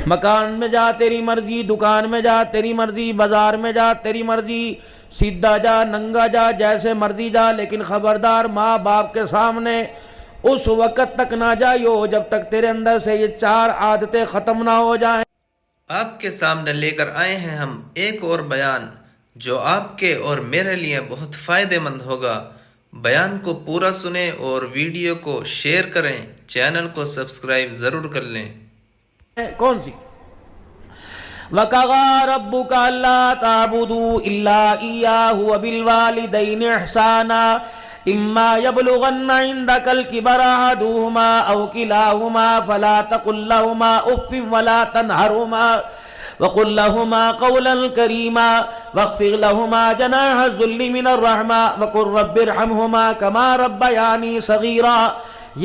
مکان میں جا تیری مرضی، دکان میں جا تیری مرضی، بازار میں جا تیری مرضی، سیدھا جا ننگا جا جیسے مرضی جا، لیکن خبردار ماں باپ کے سامنے اس وقت تک نہ جائیو جب تک تیرے اندر سے یہ 4 عادتیں ختم نہ ہو جائیں۔ آپ کے سامنے لے کر آئے ہیں ہم ایک اور بیان جو آپ کے اور میرے لیے بہت فائدہ مند ہوگا۔ بیان کو پورا سنیں اور ویڈیو کو شیئر کریں، چینل کو سبسکرائب ضرور کر لیں۔ کون سی؟ وَقَضَىٰ رَبُّكَ أَلَّا تَعْبُدُوا إِلَّا إِيَّاهُ وَبِالْوَالِدَيْنِ إِحْسَانًا إِمَّا يَبْلُغَنَّ عِندَكَ الْكِبَرَ أَحَدُهُمَا أَوْ كِلَاهُمَا فَلَا تَقُل لَّهُمَا أُفٍّ وَلَا تَنْهَرْهُمَا وَقُل لَّهُمَا قَوْلًا كَرِيمًا وَاخْفِضْ لَهُمَا جَنَاحَ الذُّلِّ مِنَ الرَّحْمَةِ وَقُل رَّبِّ ارْحَمْهُمَا كَمَا رَبَّيَانِي صَغِيرًا۔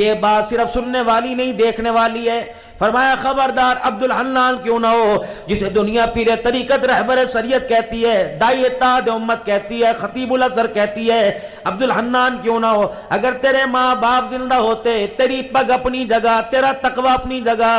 یہ بات صرف سننے والی نہیں، دیکھنے والی ہے۔ فرمایا خبردار عبد الحنان کیوں نہ ہو جسے دنیا پیر طریقت رہبر شریعت کہتی ہے، داعی اتحاد امت کہتی ہے، خطیب الازہر کہتی ہے، عبد الحنان کیوں نہ ہو، اگر تیرے ماں باپ زندہ ہوتے، تیری پگ اپنی جگہ، تیرا تقوی اپنی جگہ،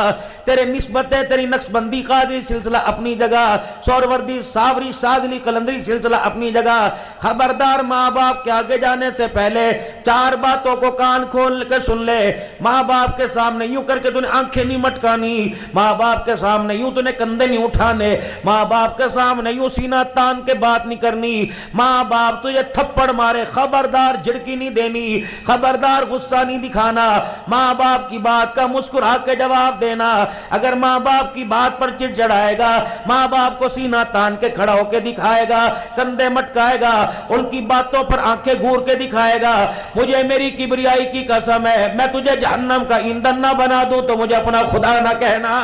تیرے نسبتیں، تیری نقشبندی قادری سلسلہ اپنی جگہ، سہروردی صابری شاذلی قلندری سلسلہ اپنی جگہ، خبردار ماں باپ کے آگے جانے سے پہلے 4 باتوں کو کان کھول کے سن لے۔ ماں باپ کے سامنے یوں کر کے تُونے آنکھیں نہیں مٹکانی، ماں باپ کے سامنے یوں تُونے کندھے نہیں اٹھانے، ماں باپ کے سامنے یوں سینہ تان کے بات نہیں کرنی، ماں باپ تجھے تھپڑ مارے خبردار جھڑکی نہیں دینی، خبردار غصہ نہیں دکھانا، ماں باپ کی بات کا مسکرا کے جواب دینا۔ اگر ماں باپ کی بات پر چڑچڑائے گا، ماں باپ کو سینہ تان کے کھڑا ہو کے دکھائے گا، کندھے مٹکائے گا، ان کی باتوں پر آنکھیں گھور کے دکھائے گا، مجھے میری کبریائی کی قسم ہے میں تجھے جہنم کا ایندھن نہ بنا دوں تو مجھے اپنا خدا نہ کہنا۔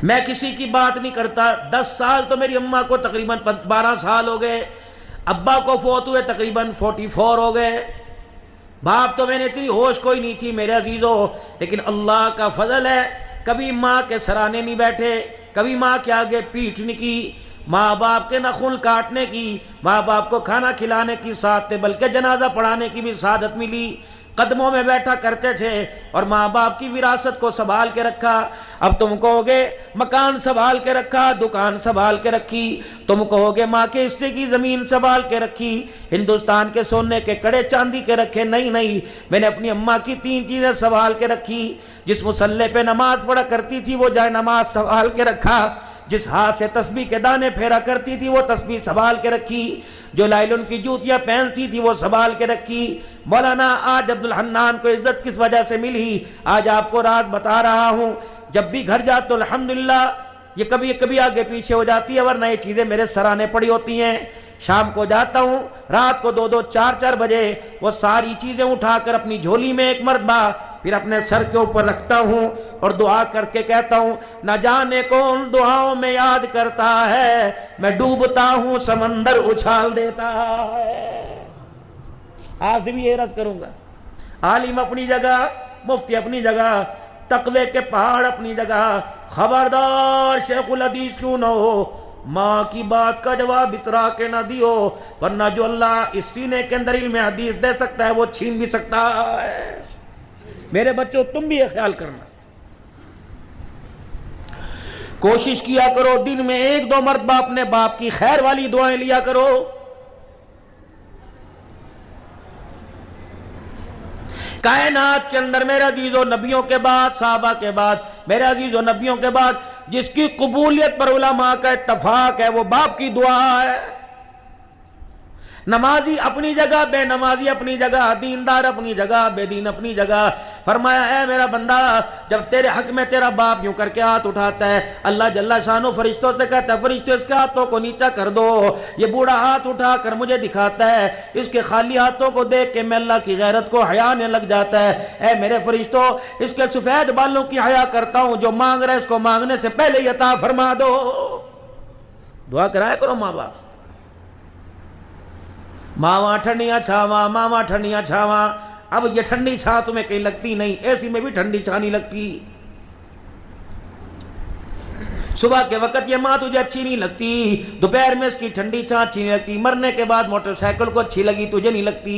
میں کسی کی بات نہیں کرتا، 10 سال تو میری اماں کو تقریباً 12 سال ہو گئے، ابا کو فوت ہوئے تقریباً 44 ہو گئے، باپ تو میں نے اتنی ہوش کوئی نہیں تھی میرے عزیزو، لیکن اللہ کا فضل ہے کبھی ماں کے سرانے نہیں بیٹھے، کبھی ماں کے آگے پیٹھ نہیں کی، ماں باپ کے ناخن کاٹنے کی، ماں باپ کو کھانا کھلانے کی سعادت تھے، بلکہ جنازہ پڑھانے کی بھی سعادت ملی، قدموں میں بیٹھا کرتے تھے اور ماں باپ کی وراثت کو سنبھال کے رکھا۔ اب تم کہو گے مکان سنبھال کے رکھا، دکان سنبھال کے رکھی، تم کہو گے ماں کے حصے کی زمین سنبھال کے رکھی، ہندوستان کے سونے کے کڑے چاندی کے رکھے، نہیں نہیں، میں نے اپنی اماں کی 3 چیزیں سنبھال کے رکھی۔ جس مصلے پہ نماز پڑھا کرتی تھی وہ جائے نماز سنبھال کے رکھا، جس ہاتھ سے تسبیح کے دانے پھیرا کرتی تھی وہ تسبیح سنبھال کے رکھی، جو لائلن کی جوتیاں پہنتی تھی وہ سنبھال کے رکھی۔ مولانا آج عبد الحنان کو عزت کس وجہ سے ملی، آج آپ کو راز بتا رہا ہوں۔ جب بھی گھر جاتا تو الحمدللہ یہ کبھی آگے پیچھے ہو جاتی ہے، ورنہ یہ چیزیں میرے سرانے پڑی ہوتی ہیں۔ شام کو جاتا ہوں، رات کو 2-2 4-4 بجے وہ ساری چیزیں اٹھا کر اپنی جھولی میں ایک مرتبہ پھر اپنے سر کے اوپر رکھتا ہوں اور دعا کر کے کہتا ہوں نہ جانے کون دعاؤں میں یاد کرتا ہے، میں ڈوبتا ہوں سمندر اچھال دیتا ہے۔ آج بھی یہ عرض کروں گا، عالم اپنی جگہ، مفتی اپنی جگہ، تقوی کے پہاڑ اپنی جگہ، خبردار شیخ الحدیث کیوں نہ ہو، ماں کی بات کا جواب اترا کے نہ دیو، ورنہ جو اللہ اس سینے کے اندر علم حدیث دے سکتا ہے وہ چھین بھی سکتا ہے۔ میرے بچوں تم بھی یہ خیال کرنا، کوشش کیا کرو دن میں 1-2 مرتبہ اپنے باپ کی خیر والی دعائیں لیا کرو۔ کائنات کے اندر میرے عزیزو نبیوں کے بعد، صحابہ کے بعد، میرے عزیزو نبیوں کے بعد جس کی قبولیت پر علماء کا اتفاق ہے وہ باپ کی دعا ہے۔ نمازی اپنی جگہ، بے نمازی اپنی جگہ، دیندار اپنی جگہ، بے دین اپنی جگہ۔ فرمایا اے میرا بندہ جب تیرے حق میں تیرا باپ یوں کر کے ہاتھ اٹھاتا ہے، اللہ جل شانہ فرشتوں سے کہتا ہے فرشتوں اس کے ہاتھوں کو نیچا کر دو، یہ بوڑھا ہاتھ اٹھا کر مجھے دکھاتا ہے، اس کے خالی ہاتھوں کو دیکھ کے میں اللہ کی غیرت کو حیا آنے لگ جاتا ہے، اے میرے فرشتوں اس کے سفید بالوں کی حیا کرتا ہوں، جو مانگ رہا ہے اس کو مانگنے سے پہلے ہی عطا فرما دو۔ دعا کرایا کرو ماں باپ، ماواں ٹھنڈیاں چھاواں، ماواں ٹھنڈیاں چھاواں۔ اب یہ ٹھنڈی چھاں تمہیں کہیں لگتی نہیں، اے سی میں بھی ٹھنڈی چھاں نہیں لگتی، صبح کے وقت یہ ماں تجھے اچھی نہیں لگتی، دوپہر میں اس کی ٹھنڈی چھاں اچھی نہیں لگتی، مرنے کے بعد موٹر سائیکل کو اچھی لگی تجھے نہیں لگتی۔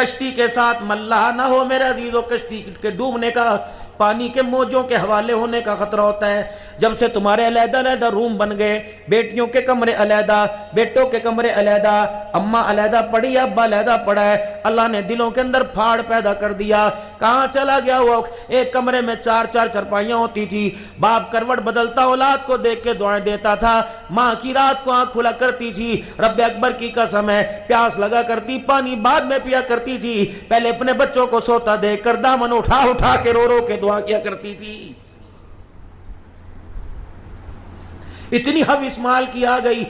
کشتی کے ساتھ ملاح نہ ہو میرے عزیزو، کشتی کے ڈوبنے کا، پانی کے موجوں کے حوالے ہونے کا خطرہ ہوتا ہے۔ جب سے تمہارے علیحدہ علیحدہ روم بن گئے، بیٹیوں کے کمرے علیحدہ، بیٹوں کے کمرے علیحدہ، اماں علیحدہ پڑی، ابا علیحدہ پڑا ہے، اللہ نے دلوں کے اندر پھاڑ پیدا کر دیا۔ کہاں چلا گیا وہ؟ ایک کمرے میں 4 چرپائیاں ہوتی تھی، باپ کروٹ بدلتا اولاد کو دیکھ کے دعائیں دیتا تھا، ماں کی رات کو آنکھ کھلا کرتی تھی، رب اکبر کی قسم ہے پیاس لگا کرتی پانی بعد میں پیا کرتی تھی، پہلے اپنے بچوں کو سوتا دیکھ کر دامن اٹھا اٹھا کے رو رو کے دعا کیا کرتی تھی۔ اتنی حوث مال کی آ گئی،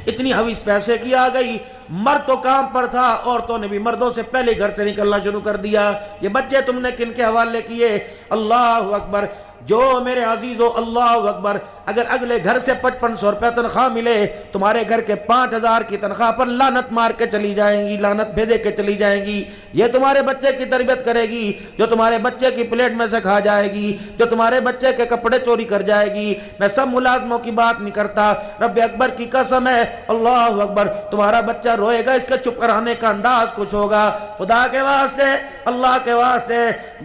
اتنی حوث پیسے کی آ گئی، مرد تو کام پر تھا، عورتوں نے بھی مردوں سے پہلے گھر سے نکلنا شروع کر دیا۔ یہ بچے تم نے کن کے حوالے کیے؟ اللہ اکبر! جو میرے عزیزو اللہ اکبر، اگر اگلے گھر سے 5500 روپے تنخواہ ملے، تمہارے گھر کے 5000 کی تنخواہ پر لعنت مار کے چلی جائیں گی، لعنت بھیجے کے چلی جائیں گی۔ یہ تمہارے بچے کی تربیت کرے گی جو تمہارے بچے کی پلیٹ میں سے کھا جائے گی، جو تمہارے بچے کے کپڑے چوری کر جائے گی۔ میں سب ملازموں کی بات نہیں کرتا، رب اکبر کی قسم ہے اللہ اکبر، تمہارا بچہ روئے گا، اس کے چپ کرانے کا انداز کچھ ہوگا۔ خدا کے واسطے، اللہ کے واسطے،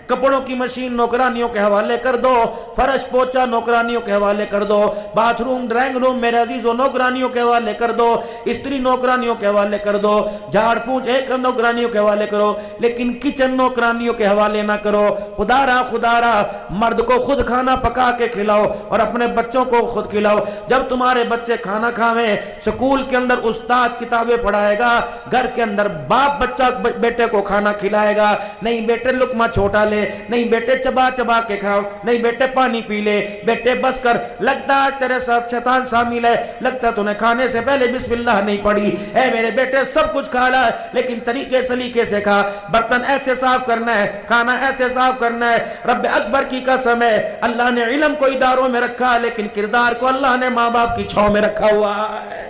کپڑوں کی مشین نوکرانیوں کے حوالے کر دو، فرش پوچھا نوکرانیوں کے حوالے کر دو، باتھ روم ڈرائنگ روم میرے عزیزوں نوکرانیوں کے حوالے کر دو، استری نوکرانیوں کے حوالے کر دو، جھاڑ پونچھ ایک نوکرانیوں کے حوالے کرو، لیکن کچن نوکرانیوں کے حوالے نہ کرو۔ خدا را مرد کو خود کھانا پکا کے کھلاؤ اور اپنے بچوں کو خود کھلاؤ۔ جب تمہارے بچے کھانا کھاویں، سکول کے اندر استاد کتابیں پڑھائے گا، گھر کے اندر باپ بچہ بیٹے کو کھانا کھلائے گا، نہیں بیٹے لقمہ چھوٹا لے، نہیں بیٹے چبا چبا کے کھاؤ، نہیں بیٹے پانی پی لے، بیٹے بس کر، لگتا ہے تیرے ساتھ شیطان شامل ہے، لگتا ہے تو نے کھانے سے پہلے بسم اللہ نہیں پڑھی، اے میرے بیٹے سب کچھ کھا لا لیکن طریقے سلیقے سے کھا، برتن ایسے صاف کرنا ہے، کھانا ایسے صاف کرنا ہے۔ رب اکبر کی قسم ہے اللہ نے علم کو اداروں میں رکھا لیکن کردار کو اللہ نے ماں باپ کی چھاؤں میں رکھا ہوا ہے۔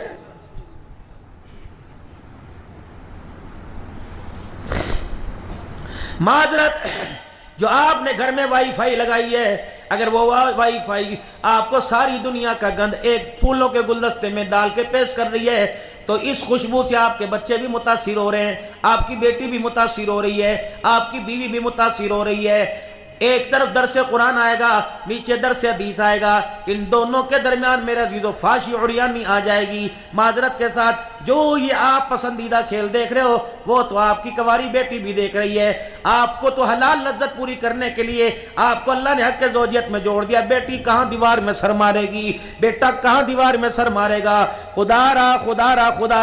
معذرت، جو آپ نے گھر میں وائی فائی لگائی ہے، اگر وہ وائی فائی آپ کو ساری دنیا کا گند ایک پھولوں کے گلدستے میں ڈال کے پیش کر رہی ہے تو اس خوشبو سے آپ کے بچے بھی متاثر ہو رہے ہیں، آپ کی بیٹی بھی متاثر ہو رہی ہے، آپ کی بیوی بھی متاثر ہو رہی ہے۔ ایک طرف درس قرآن آئے گا، نیچے درس حدیث آئے گا، ان دونوں کے درمیان میرا عزیزو فحش عریانی آ جائے گی۔ معذرت کے ساتھ جو یہ آپ پسندیدہ کھیل دیکھ رہے ہو وہ تو آپ کی کنواری بیٹی بھی دیکھ رہی ہے، آپ کو تو حلال لذت پوری کرنے کے لیے آپ کو اللہ نے حق زوجیت میں جوڑ دیا، بیٹی کہاں دیوار میں سر مارے گی، بیٹا کہاں دیوار میں سر مارے گا۔ خدا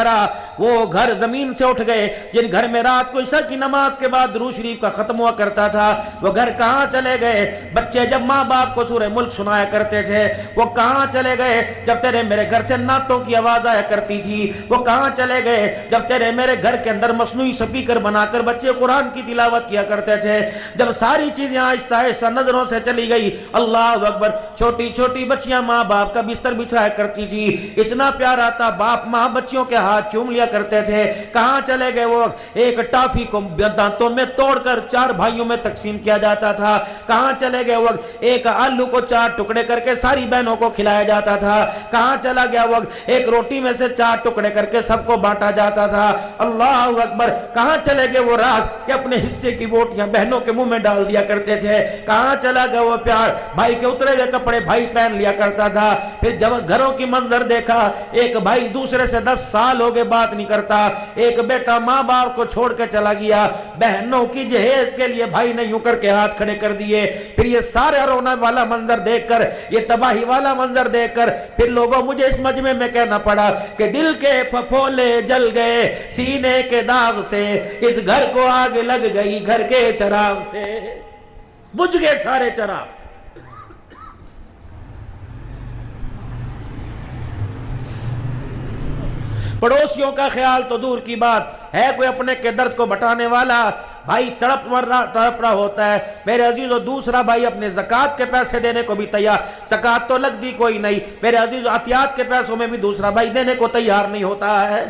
را وہ گھر زمین سے اٹھ گئے جن گھر میں رات کو عشاء کی نماز کے بعد درود شریف کا ختم ہوا کرتا تھا، وہ گھر کہاں چلے گئے؟ بچے جب ماں باپ کو سورہ ملک سنایا کرتے تھے وہ کہاں چلے گئے؟ جب تیرے میرے گھر سے نعتوں کی آواز آیا کرتی تھی وہ کہاں چلے گئے؟ جب تیرے میرے گھر کے اندر مصنوعی سپیکر بنا کر بچے قرآن کی تلاوت کیا کرتے تھے، جب ساری چیزیں آہستہ آہستہ نظروں سے چلی گئی، اللہ اکبر، چھوٹی چھوٹی بچیاں ماں باپ کا بستر بچھایا کرتی تھی، اتنا پیارا تھا، باپ ماں بچیوں کے ہاتھ چوم لیا کرتے تھے، کہاں چلے گئے وہ؟ ایک ٹافی کو دانتوں میں توڑ کر 4 بھائیوں میں تقسیم کیا جاتا تھا، کہاں چلے گئے وہ؟ ایک آلو کو 4 ٹکڑے کر کے ساری بہنوں کو کھلایا جاتا تھا، کہاں چلا گیا وہ؟ ایک روٹی میں سے 4 ٹکڑے کر کے سب کو بانٹا جاتا تھا، اللہ اکبر، کہاں چلے گئے وہ راز کہ اپنے حصے کی بوٹیاں بہنوں کے منہ میں ڈال دیا کرتے تھے، کہاں چلا گیا وہ پیار؟ بھائی کے اترے ہوئے کپڑے بھائی پہن لیا کرتا تھا، پھر جب گھروں کی منظر دیکھا، ایک بھائی دوسرے سے 10 سال ہو گئے بات نہیں کرتا، ایک بیٹا ماں باپ کو چھوڑ کے چلا گیا، بہنوں کی جہیز کے لیے بھائی نے یوں کر کے ہاتھ کھڑے کر دیے، پھر یہ سارے رونا والا منظر دیکھ کر، یہ تباہی والا منظر دیکھ کر پھر لوگوں مجھے اس مجمع میں کہنا پڑا کہ دل کے پھپھولے جل گئے سینے کے داغ سے، اس گھر کو آگ لگ گئی گھر کے چراغ سے، بجھ گئے سارے چراغ۔ پڑوسیوں کا خیال تو دور کی بات ہے، کوئی اپنے کے درد کو بٹانے والا بھائی تڑپ رہا ہوتا ہے میرے عزیزو، دوسرا بھائی اپنے زکوٰۃ کے پیسے دینے کو بھی تیار، زکوٰۃ تو لگ دی کوئی نہیں میرے عزیزو، عطیات کے پیسوں میں بھی دوسرا بھائی دینے کو تیار نہیں ہوتا ہے۔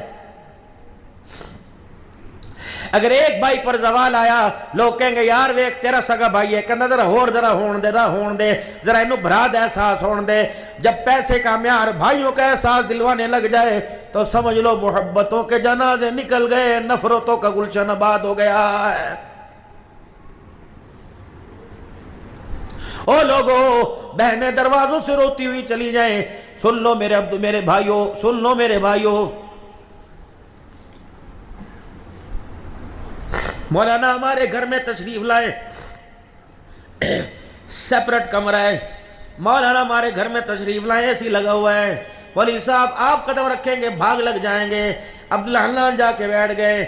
اگر ایک بھائی پر زوال آیا لوگ کہیں گے یار ویک تیرا سگا بھائی ہے کہنا ذرا ہون دے ذرا انہوں براد احساس ہون دے. جب پیسے کا معیار بھائیوں کا احساس دلوانے لگ جائے تو سمجھ لو محبتوں کے جنازے نکل گئے, نفرتوں کا گلشن آباد ہو گیا ہے. او لوگو بہنیں دروازوں سے روتی ہوئی چلی جائیں, سن لو میرے بھائیوں, سن لو میرے بھائیوں. مولانا ہمارے گھر میں تشریف لائے, سیپریٹ کمرہ ہے. مولانا ہمارے گھر میں تشریف لائے, ایسی لگا ہوا ہے. ولی صاحب آپ قدم رکھیں گے بھاگ لگ جائیں گے. عبدالحنان جا کے بیٹھ گئے,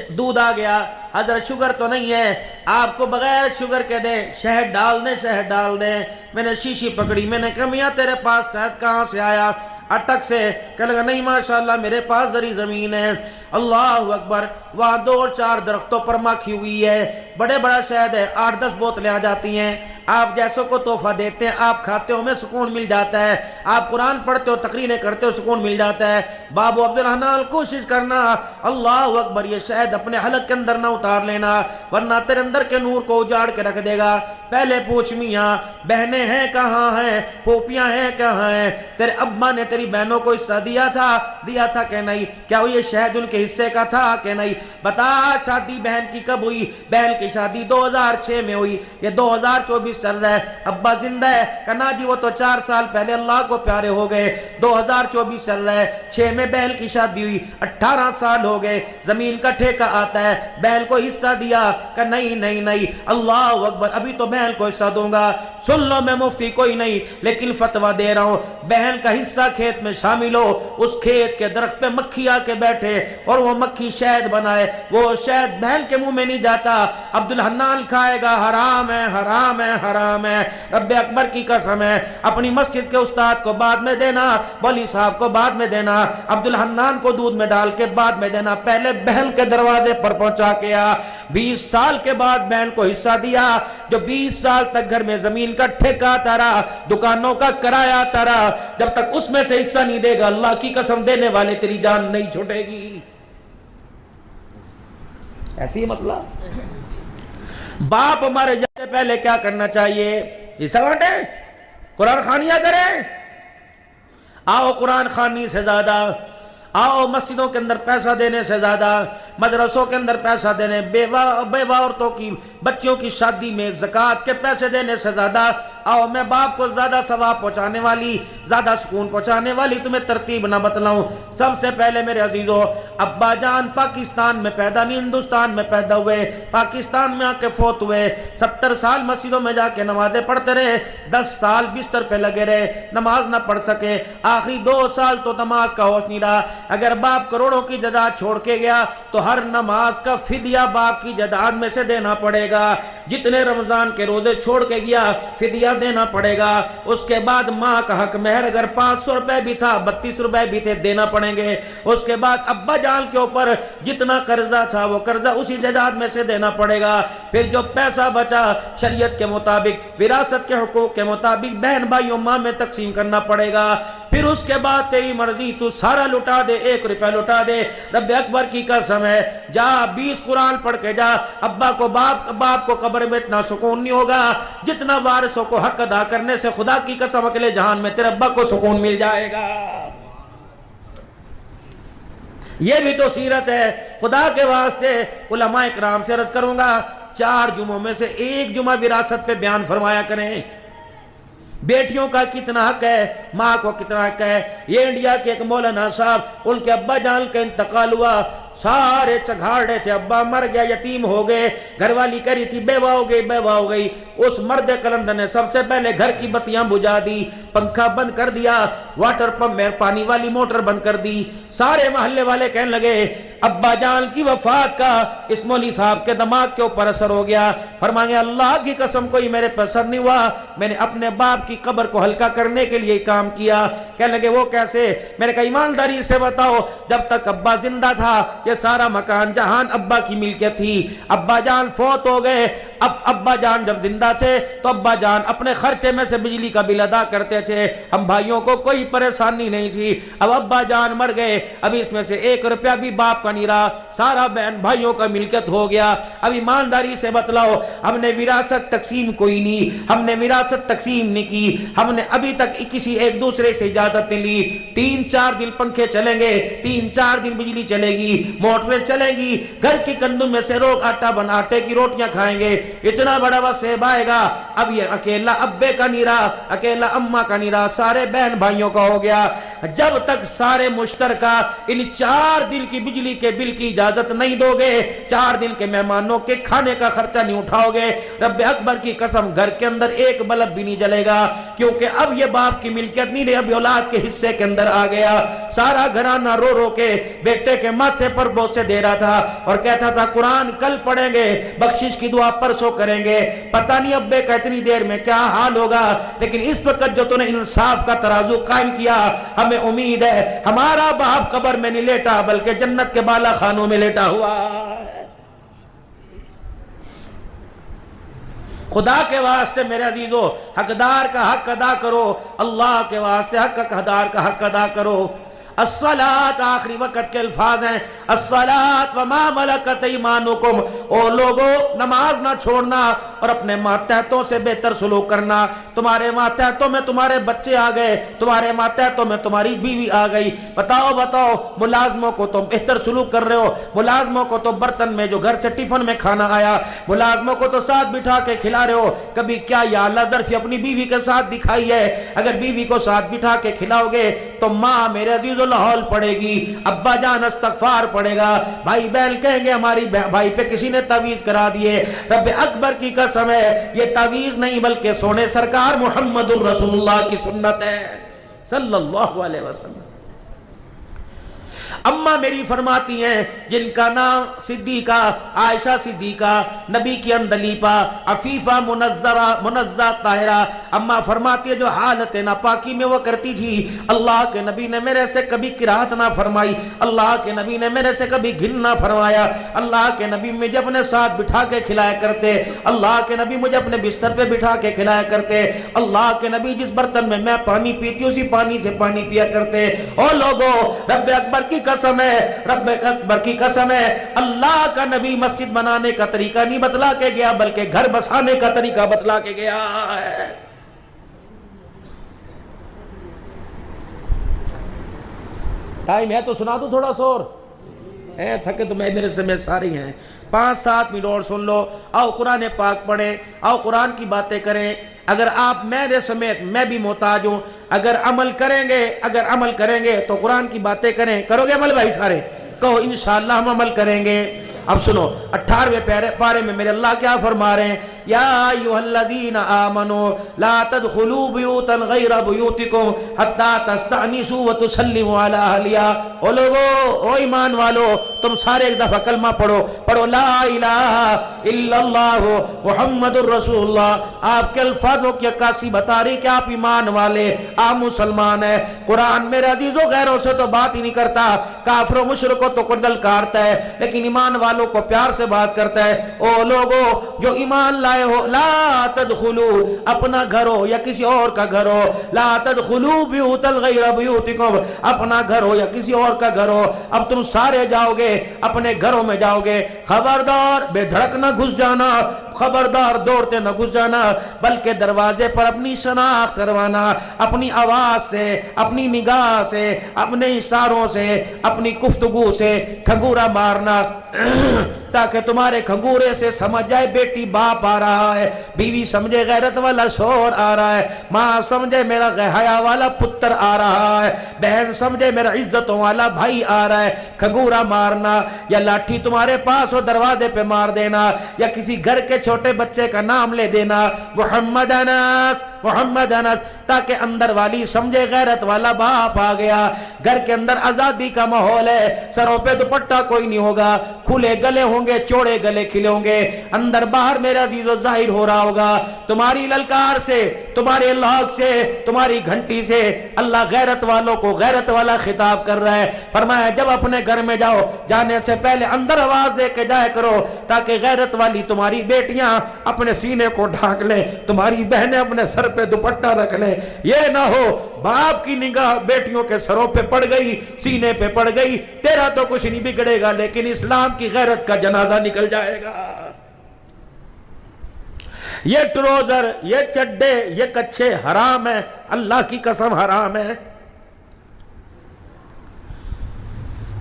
دودھ آ گیا. حضرت شوگر تو نہیں ہے, آپ کو بغیر شوگر کے دیں, شہد ڈال دیں. میں نے شیشی پکڑی, میں نے کہا میاں تیرے پاس شہد کہاں سے آیا؟ اٹک سے. کہنے لگا نہیں ماشاءاللہ میرے پاس زری زمین ہے. اللہ اکبر, وہاں 2-4 درختوں پر مکھی ہوئی ہے, بڑا شہد ہے, 8-10 بوتلیں آ جاتی ہیں. آپ جیسوں کو تحفہ دیتے ہیں, آپ کھاتے ہو ہمیں سکون مل جاتا ہے, آپ قرآن پڑھتے ہو تقریریں کرتے ہو سکون مل جاتا ہے. بابو عبدالحنان کوشش کرنا, اللہ اکبر, یہ شہد اپنے حلق کے اندر نہ اتار لینا ورنہ تیرے اندر کے نور کو اجاڑ کے رکھ دے گا. پہلے پوچھ میاں بہنیں ہیں کہاں ہیں, پھوپیاں ہیں کہاں ہیں, تیرے ابا نے تیری بہنوں کو حصہ دیا تھا کہ نہیں؟ کیا وہ یہ شہد ان کے حصے کا تھا کہ نہیں؟ بتا شادی بہن کی کب ہوئی؟ بہن کی شادی 2006 میں ہوئی, یہ 2024 چل رہا ہے, ابا زندہ ہے؟ کہنا جی وہ تو 4 سال پہلے اللہ کو پیارے ہو گئے, 2024 چل رہا ہے, 6 میں بہن کی شادی ہوئی, 18 سال ہو گئے, زمین کا ٹھیکہ آتا ہے, بہن کو حصہ دیا؟ کہ نہیں, اللہ اکبر, ابھی تو بہن کو حصہ دوں گا. سن لو میں مفتی کوئی نہیں لیکن فتویٰ دے رہا ہوں, بہن کا حصہ کھیت میں شامل ہو, اس کھیت کے درخت پہ مکھی آ کے بیٹھے اور وہ مکھی شہد بنائے, وہ شہد بہن کے منہ میں نہیں جاتا, عبدالحنان کھائے گا, حرام ہے. رب اکبر کی قسم ہے, اپنی مسجد کے استاد کو بعد میں دینا, ولی صاحب کو بعد میں دینا, عبدالحنان کو دودھ میں ڈال کے بعد میں دینا, پہلے بہن کے دروازے پر پہنچا کے آ. 20 سال کے بعد بہن کو حصہ دیا, جو 20 سال تک گھر میں زمین کا ٹھیکہ آتا رہا, دکانوں کا کرایہ آتا رہا, جب تک اس میں سے حصہ نہیں دے گا اللہ کی قسم دینے والے تیری جان نہیں چھوٹے گی. ایسی مسئلہ. باپ ہمارے جاتے پہلے کیا کرنا چاہیے؟ حصہ بانٹے, قرآن خوانیاں کریں, آؤ قرآن خوانی سے زیادہ, آؤ مسجدوں کے اندر پیسہ دینے سے زیادہ, مدرسوں کے اندر پیسہ دینے, بیوہ عورتوں کی بچوں کی شادی میں زکوٰۃ کے پیسے دینے سے زیادہ, آؤ میں باپ کو زیادہ ثواب پہنچانے والی, زیادہ سکون پہنچانے والی تمہیں ترتیب نہ بتلاؤں. سب سے پہلے میرے عزیزو, ابا جان پاکستان میں پیدا نہیں ہندوستان میں پیدا ہوئے, پاکستان میں آ کے فوت ہوئے, 70 سال مسجدوں میں جا کے نمازیں پڑھتے رہے, 10 سال بستر پہ لگے رہے, نماز نہ پڑھ سکے, آخری 2 سال تو نماز کا ہوش نہیں رہا. اگر باپ کروڑوں کی جائیداد چھوڑ کے گیا تو ہر نماز کا فدیہ باپ کی جائیداد میں سے دینا پڑے گا. جتنے رمضان کے روزے چھوڑ کے گیا فدیہ دینا پڑے گا. اس کے بعد ماں کا حق مہر اگر 500 روپے بھی تھا 32 روپے بھی تھے دینا پڑیں گے. اس کے بعد ابا جان کے اوپر جتنا قرضہ تھا وہ قرضہ اسی جائیداد میں سے دینا پڑے گا. پھر جو پیسہ بچا شریعت کے مطابق وراثت کے حقوق کے مطابق بہن بھائیوں ماں میں تقسیم کرنا پڑے گا. پھر اس کے بعد تیری مرضی, تو سارا لٹا دے, 1 روپے لٹا دے, رب اکبر کی قسم ہے, جا 20 قرآن پڑھ کے جا. ابا کو باپ کو قبر میں اتنا سکون نہیں ہوگا جتنا وارثوں کو حق ادا کرنے سے خدا کی قسم اگلے جہان میں تیرے ابا کو سکون مل جائے گا. یہ بھی تو سیرت ہے. خدا کے واسطے علماء اکرام سے عرض کروں گا, 4 جمعوں میں سے 1 جمعہ وراثت پہ بیان فرمایا کریں. بیٹیوں کا کتنا حق ہے, ماں کو کتنا حق ہے. یہ انڈیا کے ایک مولانا صاحب, ان کے ابا جان کا انتقال ہوا, سارے چگھاڑ رہے تھے, ابا مر گیا, یتیم ہو گئے, گھر والی کہہ رہی تھی بیوہ ہو گئی. اس مرد کلندر نے سب سے پہلے گھر کی بتیاں بجھا دی, پنکھا بند کر دیا, واٹر پمپ میں پانی والی موٹر بند کر دی. سارے محلے والے کہنے لگے ابا جان کی وفات کا اس مولوی صاحب کے دماغ کے اوپر اثر ہو گیا. فرمائیں اللہ کی قسم کوئی میرے پر اثر نہیں ہوا, میں نے اپنے باپ کی قبر کو ہلکا کرنے کے لیے کام کیا. کہنے لگے وہ کیسے؟ میں نے کہا ایمانداری سے بتاؤ, جب تک ابا زندہ تھا یہ سارا مکان جہان ابا کی ملکیت تھی, ابا جان فوت ہو گئے, اب ابا جان جب زندہ تھے تو ابا جان اپنے خرچے میں سے بجلی کا بل ادا کرتے تھے، ہم بھائیوں کو کوئی پریشانی نہیں تھی۔ اب ابا جان مر گئے، اب اس میں سے 1 روپیہ بھی باپ کا نہیں رہا، سارا بہن بھائیوں کا ملکیت ہو گیا۔ اب ایمانداری سے بتلاؤ، ہم نے وراثت تقسیم کوئی نہیں، ہم نے وراثت تقسیم نہیں کی، ہم نے ابھی تک کسی ایک دوسرے سے اجازت نہیں لی۔ 3-4 دن پنکھے چلیں گے، 3-4 دن بجلی چلے گی، موٹریں چلیں گی، گھر کی گندم میں سے لوگ آٹے کی روٹیاں کھائیں گے، اتنا بڑا وسیب آئے گا۔ اب یہ اکیلا ابے کا نہیں رہا، اکیلا اماں کا نہیں رہا، سارے بہن بھائیوں کا ہو گیا۔ جب تک سارے مشترکہ ان 4 دن کی بجلی کے بل کی اجازت نہیں دو گے، 4 دن کے مہمانوں کے کھانے کا خرچہ نہیں اٹھاؤ گے، رب اکبر کی قسم گھر کے اندر ایک بلب بھی نہیں جلے گا، کیونکہ اب یہ باپ کی ملکیت نہیں رہی، اب اولاد کے حصے کے اندر آ گیا۔ سارا گھرانہ رو رو کے بیٹے کے ماتھے پر بوسے دے رہا تھا اور کہتا تھا قرآن کل پڑھیں گے، بخشش کی دعا پرسوں کریں گے، پتہ نہیں ابے کا اتنی دیر میں کیا حال ہوگا، لیکن اس وقت جو تو نے انصاف کا ترازو قائم کیا، ہمیں امید ہے ہمارا باپ قبر میں نہیں لیٹا بلکہ جنت کے بالا خانوں میں لیٹا ہوا ہے۔ خدا کے واسطے میرے عزیزو، حقدار کا حق ادا کرو، اللہ کے واسطے حقدار کا حق ادا کرو۔ الصلاۃ آخری وقت کے الفاظ ہیں، الصلاۃ وما ملکت ایمانکم، او لوگو نماز نہ چھوڑنا اور اپنے ماتحتوں سے بہتر سلوک کرنا۔ تمہارے ماتحتوں میں تمہارے بچے آ گئے، تمہارے ماتحتوں میں تمہاری بیوی آ گئی، بتاؤ ملازموں کو تم بہتر سلوک کر رہے ہو، ملازموں کو تو برتن میں جو گھر سے ٹفن میں کھانا آیا، ملازموں کو تو ساتھ بٹھا کے کھلا رہے ہو، کبھی کیا یا اللہ ظرفی اپنی بیوی کے ساتھ دکھائی ہے؟ اگر بیوی کو ساتھ بٹھا کے کھلاؤ گے تو ماں میرے عزیز لاہور پڑے گی، ابا جان استغفار پڑے گا، بھائی بہن کہیں گے ہماری بھائی پہ کسی نے تعویذ کرا دیے۔ رب اکبر کی قسم ہے یہ تعویذ نہیں بلکہ سونے سرکار محمد الرسول اللہ کی سنت ہے صلی اللہ علیہ وسلم۔ اماں میری فرماتی ہیں جن کا نام صدیقہ، عائشہ صدیقہ، نبی کی اندلیپا، عفیفہ، منزہ طاہرہ، اماں فرماتی ہے جو حالت ناپاکی میں وہ کرتی تھی، اللہ کے نبی نے میرے سے کبھی کراہت نہ فرمائی، اللہ کے نبی نے میرے سے کبھی گھن نہ فرمایا، اللہ کے نبی مجھے اپنے ساتھ بٹھا کے کھلایا کرتے، اللہ کے نبی مجھے اپنے بستر پہ بٹھا کے کھلایا کرتے، اللہ کے نبی جس برتن میں میں پانی پیتی اسی پانی سے پانی پیا کرتے۔ او لوگو، رب اکبر کی قسم ہے، رب اکبر کی قسم ہے، اللہ کا نبی مسجد بنانے کا طریقہ نہیں بتلا کے گیا بلکہ گھر بسانے کا طریقہ بتلا کے گیا ہے۔ ٹائم ہے تو سنا دوں تھوڑا سور ہے، تھکے تو میرے سمیت سارے ہیں، 5-7 منٹ اور سن لو، آؤ قرآن پاک پڑھیں، آؤ قرآن کی باتیں کریں۔ اگر آپ میرے سمیت میں بھی محتاج ہوں، اگر عمل کریں گے تو قرآن کی باتیں کریں، کرو گے عمل بھائی سارے؟ کہو انشاءاللہ ہم عمل کریں گے۔ اب سنو 18ویں پارے میں میرے اللہ کیا فرما رہے ہیں، یا ایھا الذین آمنوا لا تدخلوا بیوتا غیر بیوتکم حتی تستأنسوا وتسلموا علی اہلہا۔ او لوگو، او ایمان والو، تم سارے ایک دفعہ کلمہ پڑھو لا الہ الا اللہ محمد الرسول اللہ۔ آپ کے الفاظوں کی عکاسی بتا رہی کہ آپ ایمان والے، آپ مسلمان ہیں۔ قرآن میرے عزیزوں غیروں سے تو بات ہی نہیں کرتا، کافر و مشرکوں تو کو دلکارتا ہے، لیکن ایمان والوں کو پیار سے بات کرتا ہے۔ او لوگو جو ایمان لائے ہو، لا تدخلوا، اپنا گھر ہو یا کسی اور کا گھر ہو، لا تدخلوا بیوتا غیر بیوتکم، اپنا گھر ہو یا کسی اور کا گھر ہو، اب تم سارے جاؤ گے اپنے گھروں میں جاؤ گے، خبردار بے دھڑک نہ گھس جانا، خبردار دوڑتے نہ گھس جانا، بلکہ دروازے پر اپنی شناخت کروانا، اپنی آواز سے، اپنی نگاہ سے، اپنے اشاروں سے، اپنی گفتگو سے کھنگورا مارنا تاکہ تمہارے کھنگورے سے سمجھ جائے بیٹی باپ آ رہا ہے، بیوی سمجھے غیرت والا شوہر آ رہا ہے، ماں سمجھے میرا حیا والا پتر آ رہا ہے، بہن سمجھے میرا عزتوں والا بھائی آ رہا ہے۔ کھنگورا مارنا یا لاٹھی تمہارے پاس ہو دروازے پہ مار دینا یا کسی گھر کے چھوٹے بچے کا نام لے دینا، محمد انس محمد انس، تاکہ اندر والی سمجھے غیرت والا باپ آ گیا۔ گھر کے اندر آزادی کا ماحول ہے، سروں پہ دوپٹہ کوئی نہیں ہوگا، کھلے گلے ہوں گے، چوڑے گلے کھلے ہوں گے، اندر باہر میرے عزیزو ظاہر ہو رہا ہوگا تمہاری للکار سے، تمہارے لاگ سے، تمہاری گھنٹی سے۔ اللہ غیرت والوں کو غیرت والا خطاب کر رہا ہے، فرمایا جب اپنے گھر میں جاؤ جانے سے پہلے اندر آواز دے کے جایا کرو، تاکہ غیرت والی تمہاری بیٹیاں اپنے سینے کو ڈھانک لیں، تمہاری بہنیں اپنے سر پہ دوپٹہ رکھ لیں۔ یہ نہ ہو باپ کی نگاہ بیٹیوں کے سروں پہ پڑ گئی، سینے پہ پڑ گئی، تیرا تو کچھ نہیں بگڑے گا لیکن اسلام کی غیرت کا جنازہ نکل جائے گا۔ یہ ٹروزر، یہ چڈے، یہ کچھے حرام ہے، اللہ کی قسم حرام ہے۔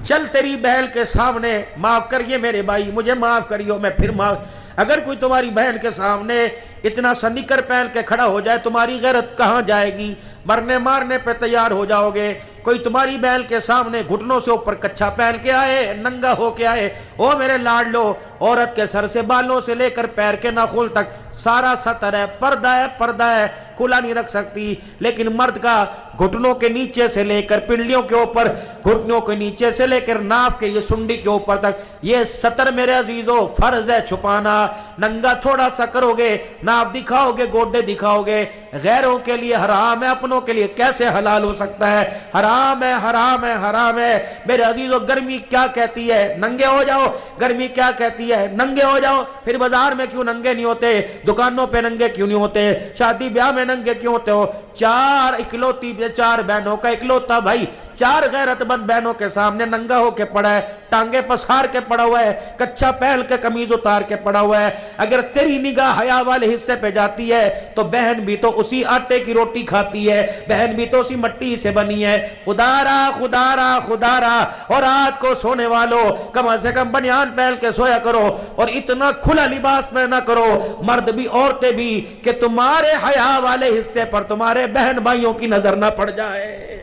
چل تیری بہن کے سامنے معاف کریے میرے بھائی، مجھے معاف کریو، میں پھر معاف۔ اگر کوئی تمہاری بہن کے سامنے اتنا سا نکر پہن کے کھڑا ہو جائے، تمہاری غیرت کہاں جائے گی؟ مرنے مارنے پہ تیار ہو جاؤ گے۔ کوئی تمہاری بہن کے سامنے گھٹنوں سے اوپر کچھا پہن کے آئے، ننگا ہو کے آئے، او میرے لاڈلو، عورت کے سر سے بالوں سے لے کر پیر کے ناخن تک سارا سطر ہے، پردہ ہے، کھلا نہیں رکھ سکتی، لیکن مرد کا گھٹنوں کے نیچے سے لے کر پنڈلیوں کے اوپر، گھٹنوں کے نیچے سے لے کر ناف کے یہ سنڈی کے اوپر تک یہ سطر میرے عزیزو فرض ہے چھپانا۔ ننگا تھوڑا سا کرو گے، ناف دکھاؤ گے، گوڈے دکھاؤ گے، غیروں کے لیے حرام ہے، اپنوں کے لیے کیسے حلال ہو سکتا ہے؟ حرام ہے، حرام ہے، حرام ہے میرے عزیزو۔ گرمی کیا کہتی ہے؟ ننگے ہو جاؤ۔ گرمی کیا کہتی ہے؟ ننگے ہو جاؤ۔ پھر بازار میں کیوں ننگے نہیں ہوتے؟ دکانوں پہ ننگے کیوں نہیں ہوتے؟ شادی بیاہ میں ننگے کیوں ہوتے ہو؟ چار بہنوں کا اکلوتا بھائی 4 غیرت مند بہنوں کے سامنے ننگا ہو کے پڑا ہے، ٹانگے پسار کے پڑا ہوا ہے، کچھا پہن کے قمیض اتار کے پڑا ہوا ہے۔ اگر تیری نگاہ حیا والے حصے پہ جاتی ہے تو بہن بھی تو اسی آٹے کی روٹی کھاتی ہے، بہن بھی تو اسی مٹی سے بنی ہے۔ خدا را اور رات کو سونے والوں کم از کم بنیان پہن کے سویا کرو، اور اتنا کھلا لباس پہنا کرو، مرد بھی عورتیں بھی، کہ تمہارے حیا والے حصے پر تمہارے بہن بھائیوں کی نظر نہ پڑ جائے۔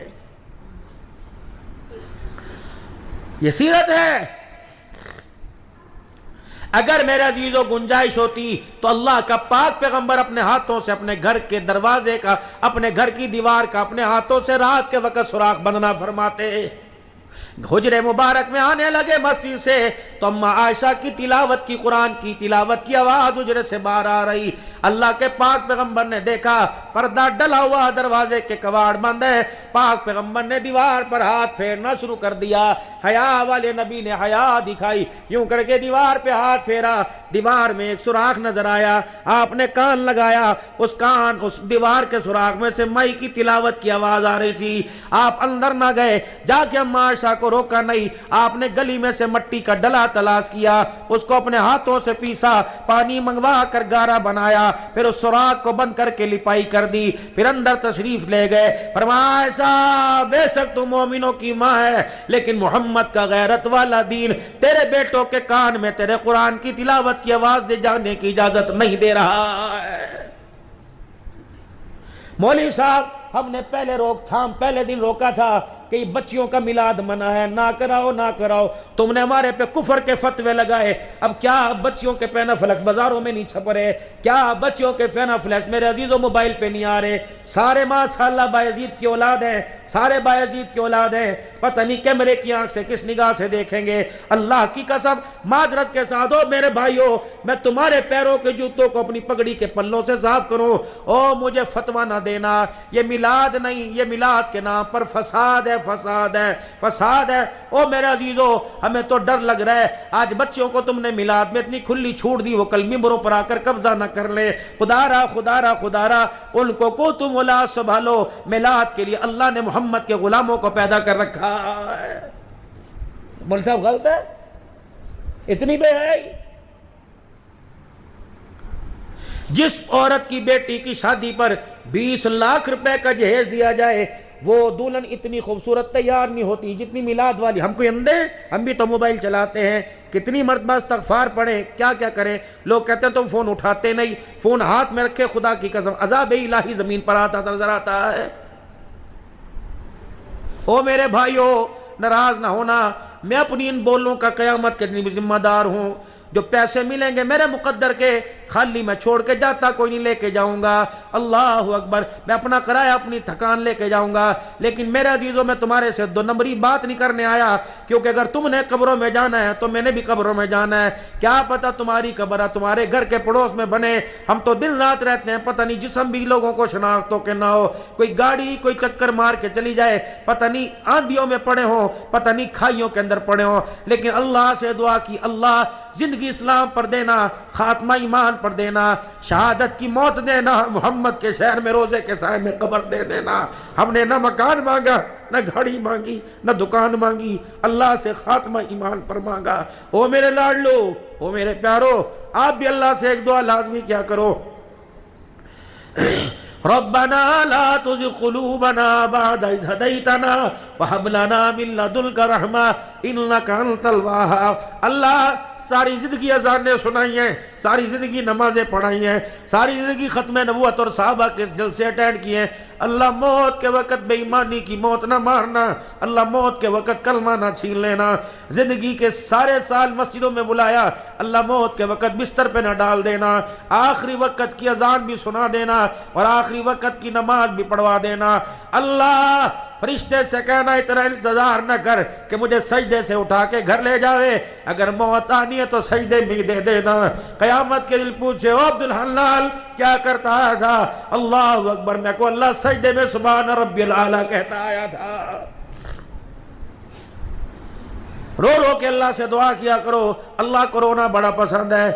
یہ سیرت ہے۔ اگر میرے عزیزو گنجائش ہوتی تو اللہ کا پاک پیغمبر اپنے ہاتھوں سے اپنے گھر کے دروازے کا، اپنے گھر کی دیوار کا اپنے ہاتھوں سے رات کے وقت سوراخ بندنا فرماتے۔ حجرے مبارک میں آنے لگے مسجد سے تو اماں عائشہ کی تلاوت کی، قرآن کی تلاوت کی آواز حجرے سے باہر آ رہی۔ اللہ کے پاک پیغمبر نے دیکھا پردہ ڈلا ہوا، دروازے کے کواڑ بند ہے۔ پاک پیغمبر نے دیوار پر ہاتھ پھیرنا شروع کر دیا۔ حیا والے نبی نے حیا دکھائی، یوں کر کے دیوار پہ ہاتھ پھیرا، دیوار میں ایک سوراخ نظر آیا۔ آپ نے کان لگایا، اس دیوار کے سوراخ میں سے مائی کی تلاوت کی آواز آ رہی تھی۔ آپ اندر نہ گئے، جا کے اماں عائشہ کو روکا نہیں، آپ نے گلی میں سے مٹی کا ڈلا تلاش کیا، اس کو اپنے ہاتھوں سے پیسا، پانی منگوا کر گارا بنایا، پھر اس سوراخ کو بند کر کے لپائی کر دی، پھر اندر تشریف لے گئے۔ فرمایا عائشہ بے شک تو مومنوں کی ماں ہے، لیکن محمد کا غیرت والا دین تیرے بیٹوں کے کان میں تیرے قرآن کی تلاوت کی آواز دے جانے کی اجازت نہیں دے رہا ہے۔ مولوی صاحب ہم نے پہلے دن روکا تھا کہ بچیوں کا میلاد منع ہے، نہ کراؤ، تم نے ہمارے پہ کفر کے فتوے لگائے۔ اب کیا بچیوں کے پینا فلیکس بازاروں میں نہیں چھپ رہے؟ کیا بچیوں کے پینا فلیکس میرے عزیزوں موبائل پہ نہیں آ رہے؟ سارے ماشاءاللہ بایزید کی اولاد ہیں، سارے بایزید کی اولاد ہیں، پتہ نہیں کیمرے کی آنکھ سے کس نگاہ سے دیکھیں گے۔ اللہ کی قسم معذرت کے ساتھ میرے بھائیوں، میں تمہارے پیروں کے جوتوں کو اپنی پگڑی کے پلوں سے صاف کروں، مجھے فتویٰ نہ دینا۔ یہ میلاد نہیں، یہ میلاد کے نام پر فساد ہے۔ میرے عزیزو ہمیں تو ڈر لگ رہا ہے، آج بچوں کو تم نے میلاد میں اتنی کھلی چھوڑ دی، وہ کل ممبروں پر آ کر قبضہ نہ کر لے۔ خدا را ان کو تم اولاد سنبھالو۔ میلاد کے لیے اللہ نے محمد کے غلاموں کو پیدا کر رکھا ہے۔ مول صاحب غلط ہے؟ اتنی بے حیائی؟ جس عورت کی بیٹی کی شادی پر 20 لاکھ روپے کا جہیز دیا جائے، وہ دلہن اتنی خوبصورت تیار نہیں ہوتی جتنی میلاد والی۔ ہم کوئی اندھے؟ ہم بھی تو موبائل چلاتے ہیں، کتنی مرتبہ استغفار پڑھیں، کیا کریں۔ لوگ کہتے ہیں تم فون اٹھاتے نہیں، فون ہاتھ میں رکھے، خدا کی قسم عذاب الہی زمین پر نظر آتا ہے۔ میرے بھائیوں ناراض نہ ہونا، میں اپنی ان بولوں کا قیامت کے دن بھی ذمہ دار ہوں۔ جو پیسے ملیں گے میرے مقدر کے، خالی میں چھوڑ کے جاتا کوئی نہیں، لے کے جاؤں گا۔ اللہ اکبر، میں اپنا کرایہ اپنی تھکان لے کے جاؤں گا، لیکن میرے عزیزوں میں تمہارے سے دو نمبری بات نہیں کرنے آیا، کیونکہ اگر تم نے قبروں میں جانا ہے تو میں نے بھی قبروں میں جانا ہے۔ کیا پتہ تمہاری قبر تمہارے گھر کے پڑوس میں بنے، ہم تو دن رات رہتے ہیں، پتہ نہیں جسم بھی لوگوں کو شناختوں کے نہ ہو، کوئی گاڑی کوئی چکر مار کے چلی جائے، پتہ نہیں آندھیوں میں پڑے ہوں، پتہ نہیں کھائیوں کے اندر پڑے ہوں، لیکن اللہ سے دعا کی اللہ زندگی اسلام پر دینا، خاتمہ ایمان پر دینا، شہادت کی موت دینا، محمد کے شہر میں روزے کے سائے میں قبر دے دینا۔ ہم نے نہ مکان مانگا، نہ گھڑی مانگی، نہ دکان مانگی، اللہ سے خاتمہ ایمان پر مانگا۔ او میرے لاڈلو، او میرے پیارو، آپ بھی اللہ سے ایک دعا لازمی کیا کرو، ربنا لا تزغ قلوبنا بعد إذ هديتنا وهب لنا من لدنك رحمة إنك أنت الوهاب۔ اللہ ساری زندگی اذانیں سنائی ہیں، ساری زندگی نمازیں پڑھائی ہیں، ساری زندگی ختم نبوت اور صحابہ کے جلسے اٹینڈ کیے ہیں، اللہ موت کے وقت بے ایمانی کی موت نہ مارنا، اللہ موت کے وقت کلمہ نہ چھین لینا، زندگی کے سارے سال مسجدوں میں بلایا، اللہ موت کے وقت بستر پہ نہ ڈال دینا، آخری وقت کی اذان بھی سنا دینا اور آخری وقت کی نماز بھی پڑھوا دینا۔ اللہ فرشتے سے کہنا اتنا انتظار نہ کر کہ مجھے سجدے سے اٹھا کے گھر لے جاوے، اگر موت آنی ہے تو سجدے میں دے دینا۔ قیامت کے دل پوچھے، او عبدالحلال کیا کرتا آیا تھا؟ اللہ اکبر، میں کو اللہ سجدے میں سبحان ربی العالی کہتا آیا تھا۔ رو رو کے اللہ سے دعا کیا کرو، اللہ کو رونا بڑا پسند ہے۔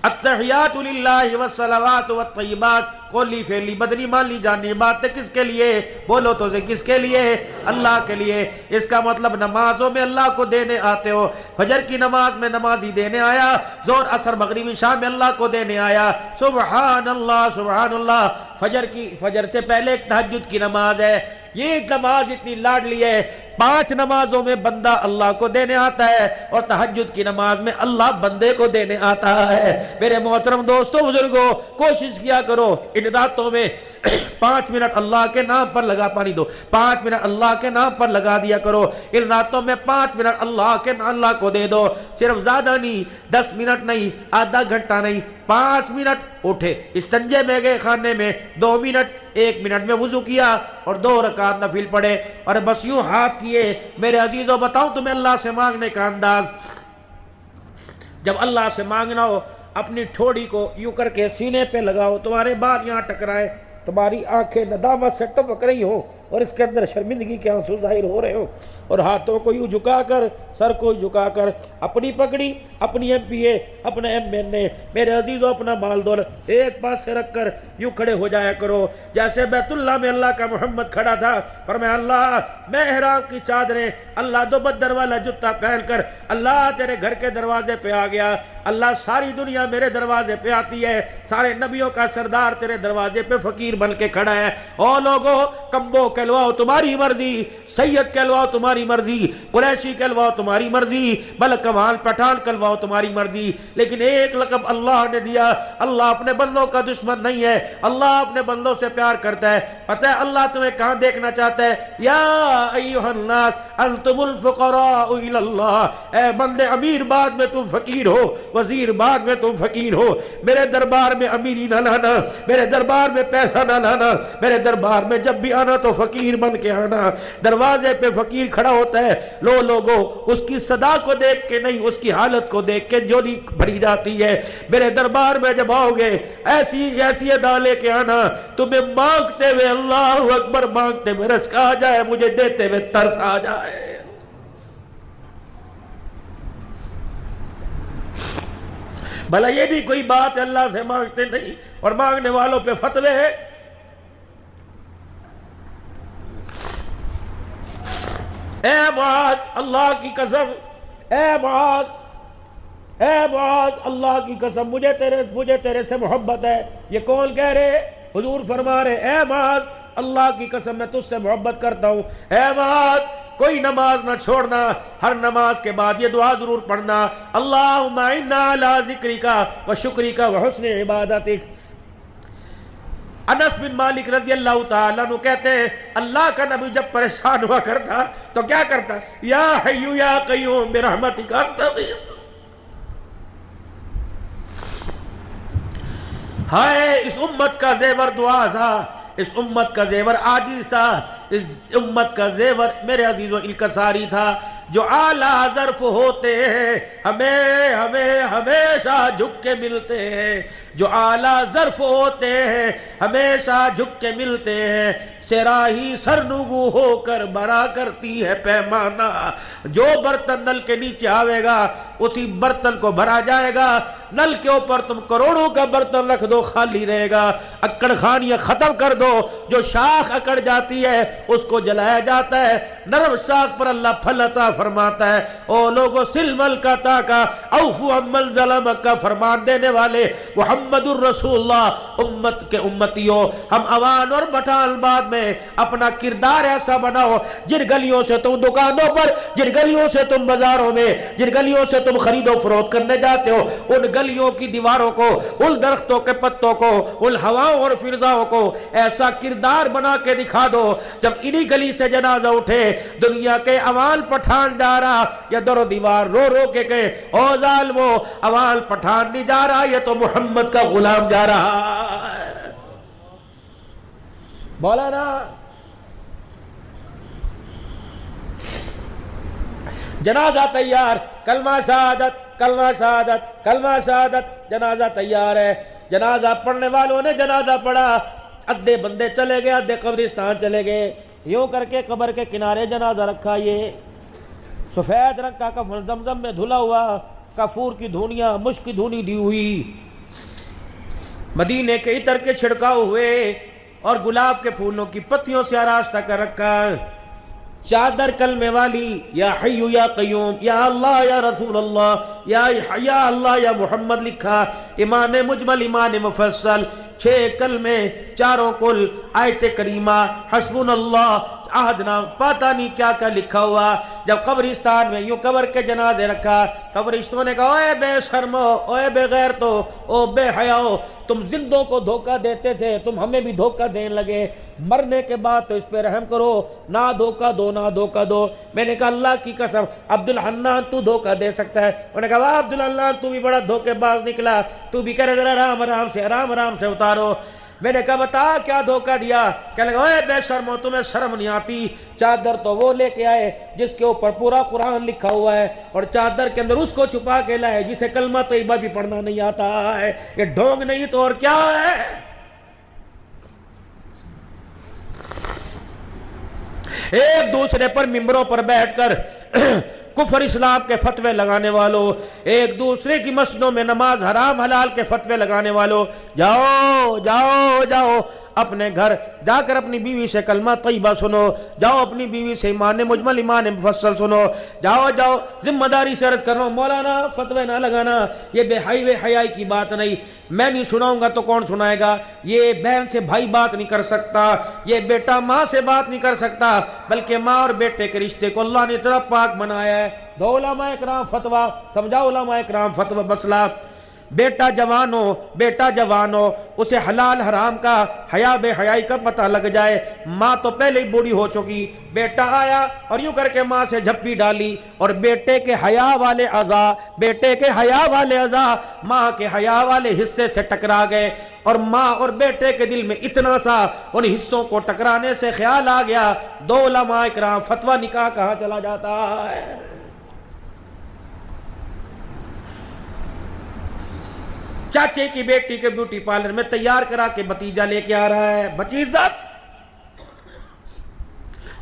التحیات للہ والصلوات والطیبات، قولی فعلی بدنی مالی جانی باتیں کس کے لیے؟ بولو تو سے کس کے لیے؟ اللہ کے لیے۔ اس کا مطلب نمازوں میں اللہ کو دینے آتے ہو، فجر کی نماز میں نمازی دینے آیا، ظہر عصر مغربی شام میں اللہ کو دینے آیا، سبحان اللہ سبحان اللہ۔ فجر سے پہلے ایک تہجد کی نماز ہے، یہ ایک نماز اتنی لاڈلی ہے، 5 نمازوں میں بندہ اللہ کو دینے آتا ہے اور تہجد کی نماز میں اللہ بندے کو دینے آتا ہے۔ میرے محترم دوستو بزرگوں، کوشش کیا کرو ان راتوں میں 5 منٹ اللہ کے نام پر لگا، پانی دو، 5 منٹ اللہ کے نام پر لگا دیا کرو، ان راتوں میں 5 منٹ اللہ کو دے دو، صرف زیادہ نہیں، 10 منٹ نہیں، آدھا گھنٹہ نہیں، 5 منٹ اٹھے، استنجے میں گئے خانے میں 2 منٹ، 1 منٹ میں وضو کیا اور 2 رکعت نفل پڑھے اور بس یوں ہاتھ کیے۔ میرے عزیزوں بتاؤں تمہیں اللہ سے مانگنے کا انداز، جب اللہ سے مانگنا ہو اپنی ٹھوڑی کو یوں کر کے سینے پہ لگاؤ، تمہارے بال یہاں ٹکرائے، تمہاری آنکھیں ندامت سے ٹپک رہی ہو اور اس کے اندر شرمندگی کے آنسو ظاہر ہو رہے ہو، اور ہاتھوں کو یوں جھکا کر، سر کو جھکا کر، اپنی پگڑی، اپنی ایم پی اے، اپنا ایم این اے، میرے عزیزوں اپنا مال دولت ایک پاس سے رکھ کر یوں کھڑے ہو جایا کرو جیسے بیت اللہ میں اللہ کا محمد کھڑا تھا، فرمایا اللہ میں احرام کی چادریں، اللہ دو بدر والا جوتا پہن کر اللہ تیرے گھر کے دروازے پہ آ گیا، اللہ ساری دنیا میرے دروازے پہ آتی ہے، سارے نبیوں کا سردار تیرے دروازے پہ فقیر بن کے کھڑا ہے، او لوگو کمبو کہلواؤ تمہاری مرضی، سید کہلواؤ تمہاری مرضی، قریشی کہلواؤ تمہاری مرضی، ملک کمال پٹھان کہلواؤ تمہاری مرضی، لیکن ایک لقب اللہ نے دیا، اللہ اپنے بندوں کا دشمن نہیں ہے، اللہ اپنے بندوں سے پیار کرتا ہے۔ پتہ ہے اللہ تمہیں کہاں دیکھنا چاہتا ہے؟ یا ایھا الناس انتم الفقراء الی اللہ، اے بندے امیر بعد میں تم فقیر ہو، وزیر بعد میں تم فقیر ہو، میرے دربار میں امیری نہ لانا، میرے دربار میں پیسہ نہ لانا، میرے دربار میں جب بھی آنا تو فقیر بن کے آنا۔ دروازے پہ فقیر کھڑا ہوتا ہے، لوگو اس کی صدا کو دیکھ کے نہیں، اس کی حالت کو دیکھ کے جولی بھری جاتی ہے۔ میرے دربار میں جب آؤ گے ایسی ادا لے کے آنا تمہیں مانگتے ہوئے اللہ اکبر مانگتے ہوئے رزق آ جائے، مجھے دیتے ہوئے ترس آ جائے۔ بھلا یہ بھی کوئی بات ہے اللہ سے مانگتے نہیں اور مانگنے والوں پہ فتوے ہے؟ اے معاذ اللہ کی قسم، اے معاذ اللہ کی قسم، مجھے تیرے سے محبت ہے۔ یہ کون کہہ رہے؟ حضور فرما رہے اے معاذ اللہ کی قسم میں تجھ سے محبت کرتا ہوں، اے معاذ کوئی نماز نہ چھوڑنا، ہر نماز کے بعد یہ دعا ضرور پڑھنا، اللہم انا علی ذکرک و شکرک و حسن عبادتک۔ انس بن مالک رضی اللہ تعالیٰ عنہ کہتے ہیں اللہ کا نبی جب پریشان ہوا کرتا تو کیا کرتا؟ یا حی یا قیوم برحمتک استغیث۔ ہائے اس امت کا زیور دعا تھا، اس امت کا زیور عاجز تھا، اس امت کا زیور میرے عزیزوں انکساری تھا۔ جو اعلیٰ ظرف ہوتے ہیں ہمیں ہمیشہ جھک کے ملتے ہیں، جو اعلیٰ ظرف ہوتے ہیں ہمیشہ جھک کے ملتے ہیں، سراہی سرنگو ہو کر بھرا کرتی ہے پیمانہ۔ جو برتن نل کے نیچے آوے گا اسی برتن کو بھرا جائے گا، نل کے اوپر تم کروڑوں کا برتن رکھ دو خالی رہے گا۔ اکڑ خانیاں ختم کر دو، جو شاخ اکڑ جاتی ہے اس کو جلایا جاتا ہے، نرم شاخ پر اللہ پھل عطا فرماتا ہے۔ او لوگو سلمل کا تاکا اوفو عمل ظلم کا فرمان دینے والے محمد الرسول اللہ، امت کے امتیوں، ہم اوان اور بٹال بعد میں اپنا کردار ایسا بناؤ، جن گلیوں سے تم دکانوں پر، جن گلیوں سے تم بازاروں میں، جن گلیوں سے تم خرید و فروخت کرنے جاتے ہو، ان گلیوں کی دیواروں کو، ان درختوں کے پتوں کو، ان ہواؤں اور فضاؤں کو ایسا کردار بنا کے دکھا دو، جب انہی گلی سے جنازہ اٹھے دنیا کے عوال پٹھان جا رہا، یا در و دیوار رو رو کے کہے او ظالمو عوال پٹھان نہیں جا رہا، یہ تو محمد کا غلام جا رہا ہے۔ بولا نا جنازہ تیار، کلمہ شہادت، کلمہ شہادت، کلمہ شہادت، جنازہ تیار ہے۔ جنازہ پڑھنے والوں نے جنازہ پڑھا، ادھے بندے چلے گئے، ادھے قبرستان چلے گئے، یوں کر کے قبر کے کنارے جنازہ رکھا، یہ سفید رنگ کا کفن زمزم میں دھلا ہوا، کافور کی دھونیاں، مشک کی دھونی دی ہوئی، مدینے کے عطر کے چھڑکاؤ ہوئے اور گلاب کے پھولوں کی پتیوں سے آراستہ کر رکھا، چادر کلمے والی یا حی یا قیوم، یا اللہ یا رسول اللہ، یا اللہ یا محمد لکھا، ایمان مجمل ایمان مفصل، 6 کلمے، چاروں کل، آیت کریمہ، حسبنا اللہ، عہد نام، پتہ نہیں کیا کیا لکھا ہوا۔ جب قبرستان میں یوں قبر کے جنازے رکھا، قبرستوں نے کہا اے بے شرمو، اے بے غیرتو، او بے حیاؤ، تم زندوں کو دھوکہ دیتے تھے، تم ہمیں بھی دھوکہ دینے لگے، مرنے کے بعد تو اس پہ رحم کرو، نہ دھوکہ دو، نہ دھوکہ دو۔ میں نے کہا اللہ کی قسم عبدالحنان تو دھوکہ دے سکتا ہے؟ انہوں نے کہا واہ عبدالحنان تو بھی بڑا دھوکے باز نکلا، تو بھی کہہ رہے ذرا آرام آرام سے اتارو۔ میں نے کہا بتا کیا دھوکہ دیا؟ کہنے لگا اے بے شرمو، تمہیں شرم نہیں آتی؟ چادر تو وہ لے کے آئے جس کے اوپر پورا قرآن لکھا ہوا ہے، اور چادر کے اندر اس کو چھپا کے لائے جسے کلمہ طیبہ بھی پڑھنا نہیں آتا ہے۔ یہ ڈھونگ نہیں تو اور کیا ہے؟ ایک دوسرے پر ممبروں پر بیٹھ کر کفر اسلام کے فتوے لگانے والوں، ایک دوسرے کی مسجدوں میں نماز حرام حلال کے فتوے لگانے والوں، جاؤ جاؤ جاؤ اپنے گھر جا کر اپنی بیوی سے کلمہ طیبہ سنو، جاؤ اپنی بیوی سے ایمان مجمل ایمان مفصل سنو، جاؤ جاؤ ذمہ داری سے عرض کر رہا ہوں مولانا فتوے نہ لگانا، یہ بے حیائی کی بات نہیں، میں نہیں سناؤں گا تو کون سنائے گا؟ یہ بہن سے بھائی بات نہیں کر سکتا، یہ بیٹا ماں سے بات نہیں کر سکتا، بلکہ ماں اور بیٹے کے رشتے کو اللہ نے اتنا پاک بنایا ہے۔ دو علماء اکرام فتویٰ سمجھاؤ، علماء اکرام فتویٰ مسئلہ، بیٹا جوان ہو اسے حلال حرام کا، حیا بے حیائی کا پتہ لگ جائے، ماں تو پہلے ہی بوڑھی ہو چکی، بیٹا آیا اور یوں کر کے ماں سے جھپی ڈالی، اور بیٹے کے حیا والے اعضاء ماں کے حیا والے حصے سے ٹکرا گئے، اور ماں اور بیٹے کے دل میں اتنا سا ان حصوں کو ٹکرانے سے خیال آ گیا، دو علماء اکرام فتویٰ نکاح کہاں چلا جاتا ہے؟ چاچے کی بیٹی کے بیوٹی پارلر میں تیار کرا کے بھتیجا لے کے آ رہا ہے، بچی عزت،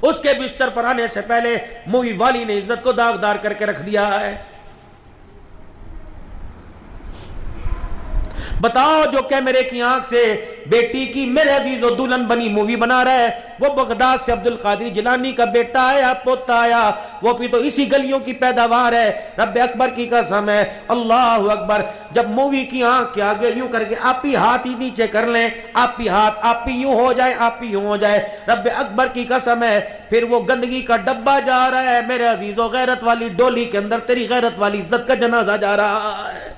اس کے بستر پر آنے سے پہلے مووی والی نے عزت کو داغدار کر کے رکھ دیا ہے۔ بتاؤ جو کیمرے کی آنکھ سے بیٹی کی میرے عزیز و دلہن بنی مووی بنا رہا ہے، وہ بغداد سے عبد القادر جیلانی کا بیٹا آیا، پوتا آیا، وہ بھی تو اسی گلیوں کی پیداوار ہے، رب اکبر کی قسم ہے، اللہ اکبر۔ جب مووی کی آنکھ کے آگے یوں کر کے آپ ہی ہاتھ ہی نیچے کر لیں، آپ ہی یوں ہو جائے، آپ ہی یوں ہو جائے، رب اکبر کی قسم ہے، پھر وہ گندگی کا ڈبہ جا رہا ہے میرے عزیز و غیرت والی ڈولی کے اندر تیری غیرت والی عزت کا جنازہ جا رہا ہے۔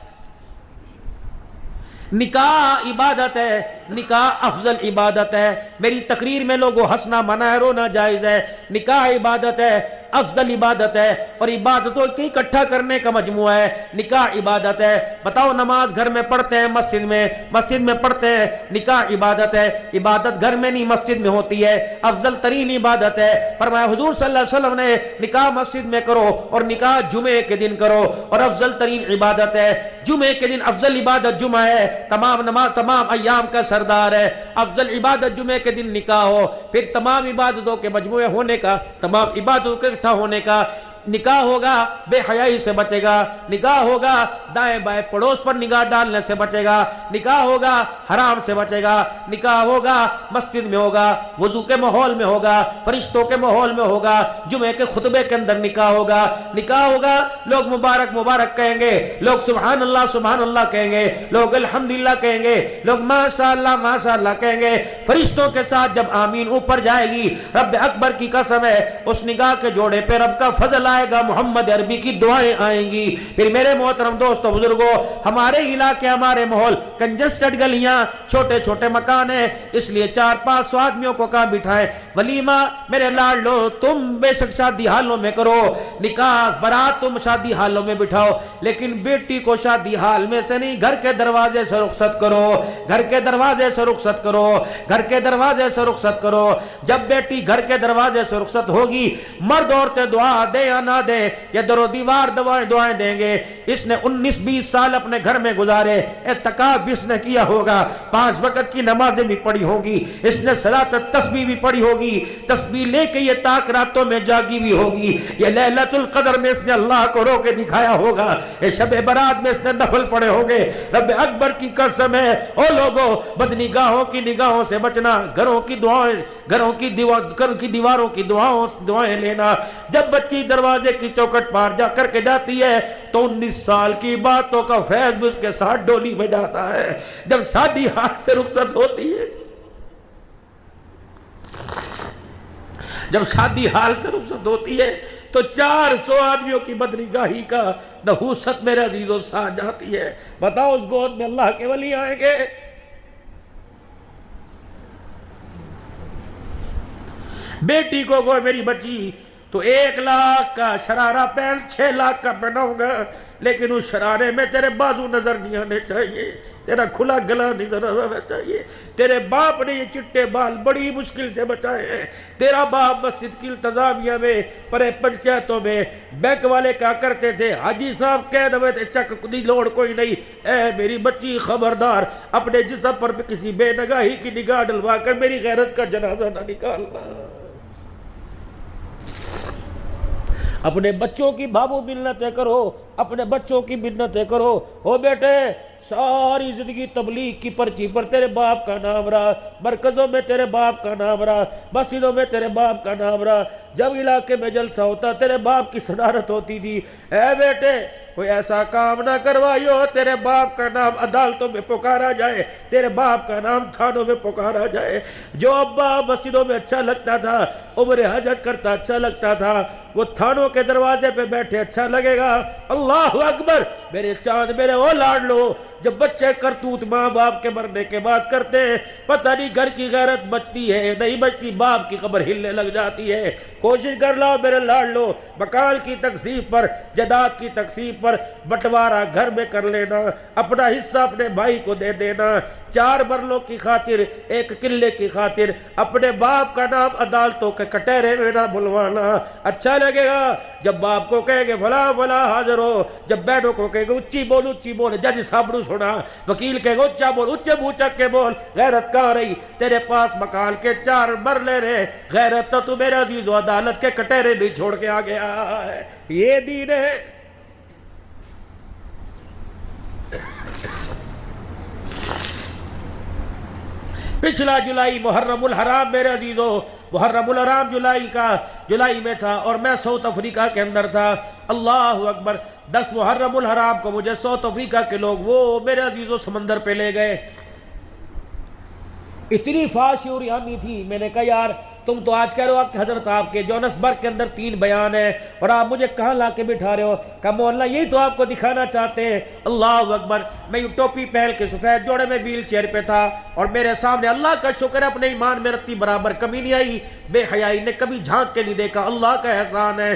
نکاح عبادت ہے، نکاح افضل عبادت ہے، میری تقریر میں لوگوں ہنسنا منع ہے، رونا جائز ہے، نکاح عبادت ہے، افضل عبادت ہے اور عبادتوں کی اکٹھا کرنے کا مجموعہ ہے. نکاح عبادت ہے. بتاؤ نماز گھر میں پڑھتے ہیں مسجد میں پڑھتے ہیں. نکاح عبادت ہے. عبادت گھر میں نہیں مسجد میں ہوتی ہے. افضل ترین عبادت ہے. فرمایا حضور صلی اللہ علیہ وسلم نے نکاح مسجد میں کرو اور نکاح جمعے کے دن کرو اور افضل ترین عبادت ہے. جمعے کے دن افضل عبادت جمعہ ہے. تمام ایام کا سردار ہے. افضل عبادت جمعے کے دن نکاح ہو. پھر تمام عبادتوں کے مجموعے ہونے کا, تمام عبادتوں کے اکٹھا ہونے کا. نکاح ہوگا بے حیائی سے بچے گا. نکاح ہوگا دائیں بائیں پڑوس پر نگاہ ڈالنے سے بچے گا. نکاح ہوگا حرام سے بچے گا. نکاح ہوگا مسجد میں ہوگا, وضو کے ماحول میں ہوگا, فرشتوں کے ماحول میں ہوگا, جمعے کے خطبے کے اندر نکاح ہوگا. نکاح ہوگا لوگ مبارک مبارک کہیں گے, لوگ سبحان اللہ کہیں گے, لوگ الحمدللہ کہیں گے, لوگ ماشاء اللہ کہیں گے. فرشتوں کے ساتھ جب آمین اوپر جائے گی, رب اکبر کی قسم ہے اس نگاہ کے جوڑے پہ رب کا فضل آئے گا, محمد عربی کی دعائیں آئیں گی. پھر میرے محترم دوستو بزرگوں, ہمارے علاقے ہمارے ماحول کنجسٹڈ گلیاں, چھوٹے چھوٹے مکان ہیں, اس لیے 4-500 آدمیوں کو کہاں بٹھائیں. ولیمہ میرے لاڈلو تم بے شک شادی حالوں میں کرو, نکاح برات تم شادی حالوں میں بٹھاؤ, لیکن بیٹی کو شادی حال میں سے نہیں, گھر کے دروازے سے رخصت کرو. گھر کے دروازے سے رخصت کرو. گھر کے دروازے سے رخصت کرو. جب بیٹی گھر کے دروازے سے رخصت ہوگی, مرد عورتیں دعا دے یا نہ دے, یا در و دیوار دعائیں دیں گے. اس نے 19-20 سال اپنے گھر میں گزارے, اعتکاف بھی اس نے کیا ہوگا, 5 وقت کی نمازیں بھی پڑھی ہوگی, اس نے صلاۃ التسبیح بھی پڑھی ہوگی, تسبیح لے کے یہ تاک راتوں میں جاگی بھی ہوگی, یہ لیلۃ القدر میں اس نے اللہ کو رو کے دکھایا ہوگا, یہ شب برات میں اس نے نفل پڑھے ہوں گے. رب اکبر کی قسم ہے او لوگوں, بدنگاہوں کی نگاہوں سے بچنا, گھروں کی دیواروں کی دعائیں لینا. جب بچی دروازے کی چوکٹ پار جا کر کے جاتی ہے تو 19 سال کی باتوں کا فیض بھی اس کے ساتھ ڈولی میں جاتا ہے. جب شادی ہاتھ سے رخصت ہوتی ہے, جب شادی حال سے رخصت ہوتی ہے تو 400 آدمیوں کی بدنگاہی کا نحوست میرے عزیزوں ساتھ جاتی ہے. بتاؤ اس گود میں اللہ کے ولی آئیں گے؟ بیٹی کو کوئی میری بچی تو 1 لاکھ کا شرارہ پہن 6 لاکھ کا پہناؤں گا, لیکن اس شرارے میں تیرے بازو نظر نہیں آنے چاہیے, تیرا کھلا گلا نظر آنا چاہیے. تیرے باپ نے یہ چٹے بال بڑی مشکل سے بچائے ہیں. تیرا باپ مسجد کی انتظامیہ میں, پرے پنچایتوں میں, بینک والے کیا کرتے تھے, حاجی صاحب کہہ دے تھے چک دی لوڑ کوئی نہیں. اے میری بچی خبردار, اپنے جسم پر کسی بے نگاہی کی نگاہ ڈلوا کر میری غیرت کا جنازہ نہ نکالنا. اپنے بچوں کی بابو منتیں کرو, اپنے بچوں کی منتیں کرو. ہو بیٹے ساری زندگی تبلیغ کی پرچی پر تیرے باپ کا نام رہا, مرکزوں میں تیرے باپ کا نام رہا, مسجدوں میں تیرے باپ کا نام رہا, جب علاقے میں جلسہ ہوتا تیرے باپ کی صدارت ہوتی تھی. اے بیٹے کوئی ایسا کام نہ کروائیو تیرے باپ کا نام عدالتوں میں پکارا جائے, تیرے باپ کا نام تھانوں میں پکارا جائے. جو ابا مسجدوں میں اچھا لگتا تھا, عمر حج کرتا اچھا لگتا تھا, وہ تھانوں کے دروازے پہ بیٹھے اچھا لگے گا. اللہ اکبر میرے چاند میرے او لاڈلو, جب بچے کرتوت ماں باپ کے مرنے کے بعد کرتے ہیں, پتہ نہیں گھر کی غیرت بچتی ہے نہیں بچتی, باپ کی قبر ہلنے لگ جاتی ہے. کوشش کر لاؤ میرے لاڈلو, مکان کی تقسیم پر, جائیداد کی تقسیم پر بٹوارا گھر میں کر لینا, اپنا حصہ اپنے بھائی کو دے دینا. 4 مرلوں کی خاطر, 1 قلعے کی خاطر اپنے باپ کا نام عدالتوں کے کٹہرے میں نہ بلوانا. اچھا لگے گا جب باپ کو کہے گے فلاں فلاں حاضر ہو, جب بہنوں کو کہے گے اچھی بول, جج صاحب نو سنا, وکیل کہے گا اچھا بول, اچھے منہ چک کے بول. غیرت کہاں رہی؟ تیرے پاس مکان کے 4 مرلے رہے, غیرت تو میرے عزیز و عدالت کے کٹہرے بھی چھوڑ کے آ گیا ہے. یہ دین ہے. پچھلا جولائی محرم الحرام میرے عزیزوں, محرم الحرام جولائی میں تھا اور میں ساؤتھ افریقہ کے اندر تھا. اللہ اکبر, 10 محرم الحرام کو مجھے ساؤتھ افریقہ کے لوگ وہ میرے عزیزوں سمندر پہ لے گئے. اتنی فاشی اور یعنی تھی, میں نے کہا یار تم تو آج کہہ رہے ہو کہ حضرت آپ کے جونسبرگ کے اندر 3 بیان ہیں اور آپ مجھے کہاں لا کے بٹھا رہے ہو؟ کہ مولانا یہی تو آپ کو دکھانا چاہتے ہیں۔ اللہ اکبر، میں یوں ٹوپی پہن کے سفید جوڑے میں ویل چیئر پہ تھا اور میرے سامنے اللہ کا شکر ہے اپنے ایمان میں رتی برابر کمی نہیں آئی، بے حیائی نے کبھی جھانک کے نہیں دیکھا، اللہ کا احسان ہے۔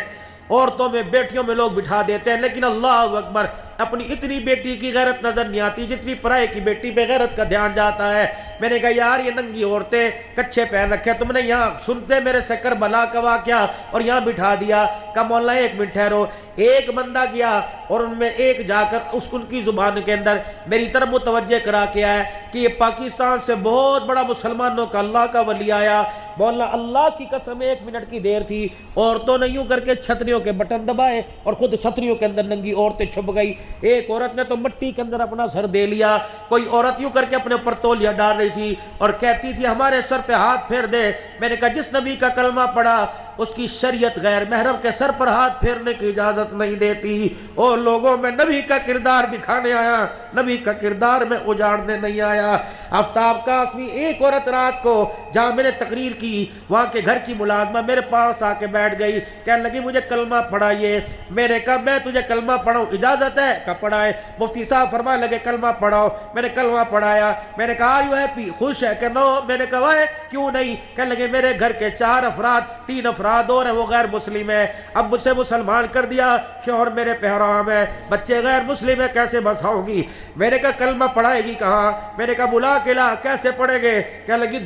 عورتوں میں بیٹیوں میں لوگ بٹھا دیتے ہیں، لیکن اللہ اکبر اپنی اتنی بیٹی کی غیرت نظر نہیں آتی جتنی پرائے کی بیٹی پہ غیرت کا دھیان جاتا ہے۔ میں نے کہا یار یہ ننگی عورتیں کچھے پہن رکھے، تم نے یہاں سنتے میرے سے کربلا کا واقعہ اور یہاں بٹھا دیا۔ کہا مولانا 1 منٹ ٹھہرو۔ ایک بندہ گیا اور ان میں ایک جا کر ان کی زبان کے اندر میری طرف متوجہ کرا کے آیا کہ یہ پاکستان سے بہت بڑا مسلمانوں کا اللہ کا ولی آیا۔ مولانا اللہ کی قسم 1 منٹ کی دیر تھی، عورتوں نے یوں کر کے چھتریوں کے بٹن دبائے اور خود چھتریوں کے اندر ننگی عورتیں چھپ گئی۔ ایک عورت نے تو مٹی کے اندر اپنا سر دے لیا، کوئی عورت یوں کر کے اپنے اوپر تولیہ ڈال رہی تھی اور کہتی تھی ہمارے سر پہ ہاتھ پھیر دے۔ میں نے کہا جس نبی کا کلمہ پڑھا اس کی شریعت غیر محرم کے سر پر ہاتھ پھیرنے کی اجازت نہیں دیتی۔ اور لوگوں میں نبی کا کردار دکھانے آیا، نبی کا کردار میں اجاڑنے نہیں آیا۔ آفتاب قاسمی ایک عورت رات کو جہاں میں نے تقریر کی وہاں کے گھر کی ملازمہ میرے پاس آ کے بیٹھ گئی، کہنے لگی مجھے کلمہ پڑھائیے۔ میں نے کہا میں تجھے کلمہ پڑھاؤں اجازت ہے؟ کہ پڑھائے۔ مفتی صاحب فرمانے لگے کلمہ پڑھاؤ۔ میں نے کلمہ پڑھایا۔ میں نے کہا یو ہیپی، خوش ہے کہ نو؟ میں نے کہا وائے کیوں نہیں؟ کہنے لگے میرے گھر کے 4 افراد 3 افراد اور ہیں وہ غیر مسلم ہیں، اب مجھ سے مسلمان کر دیا، شوہر میرے پہ حرام ہے، بچے غیر مسلم ہیں، کیسے بساؤں گی؟ میں نے کہا کلمہ پڑھائے گی کہاں؟ میں نے کہا بلا کے لا، کیسے پڑھیں گے؟ کہنے لگی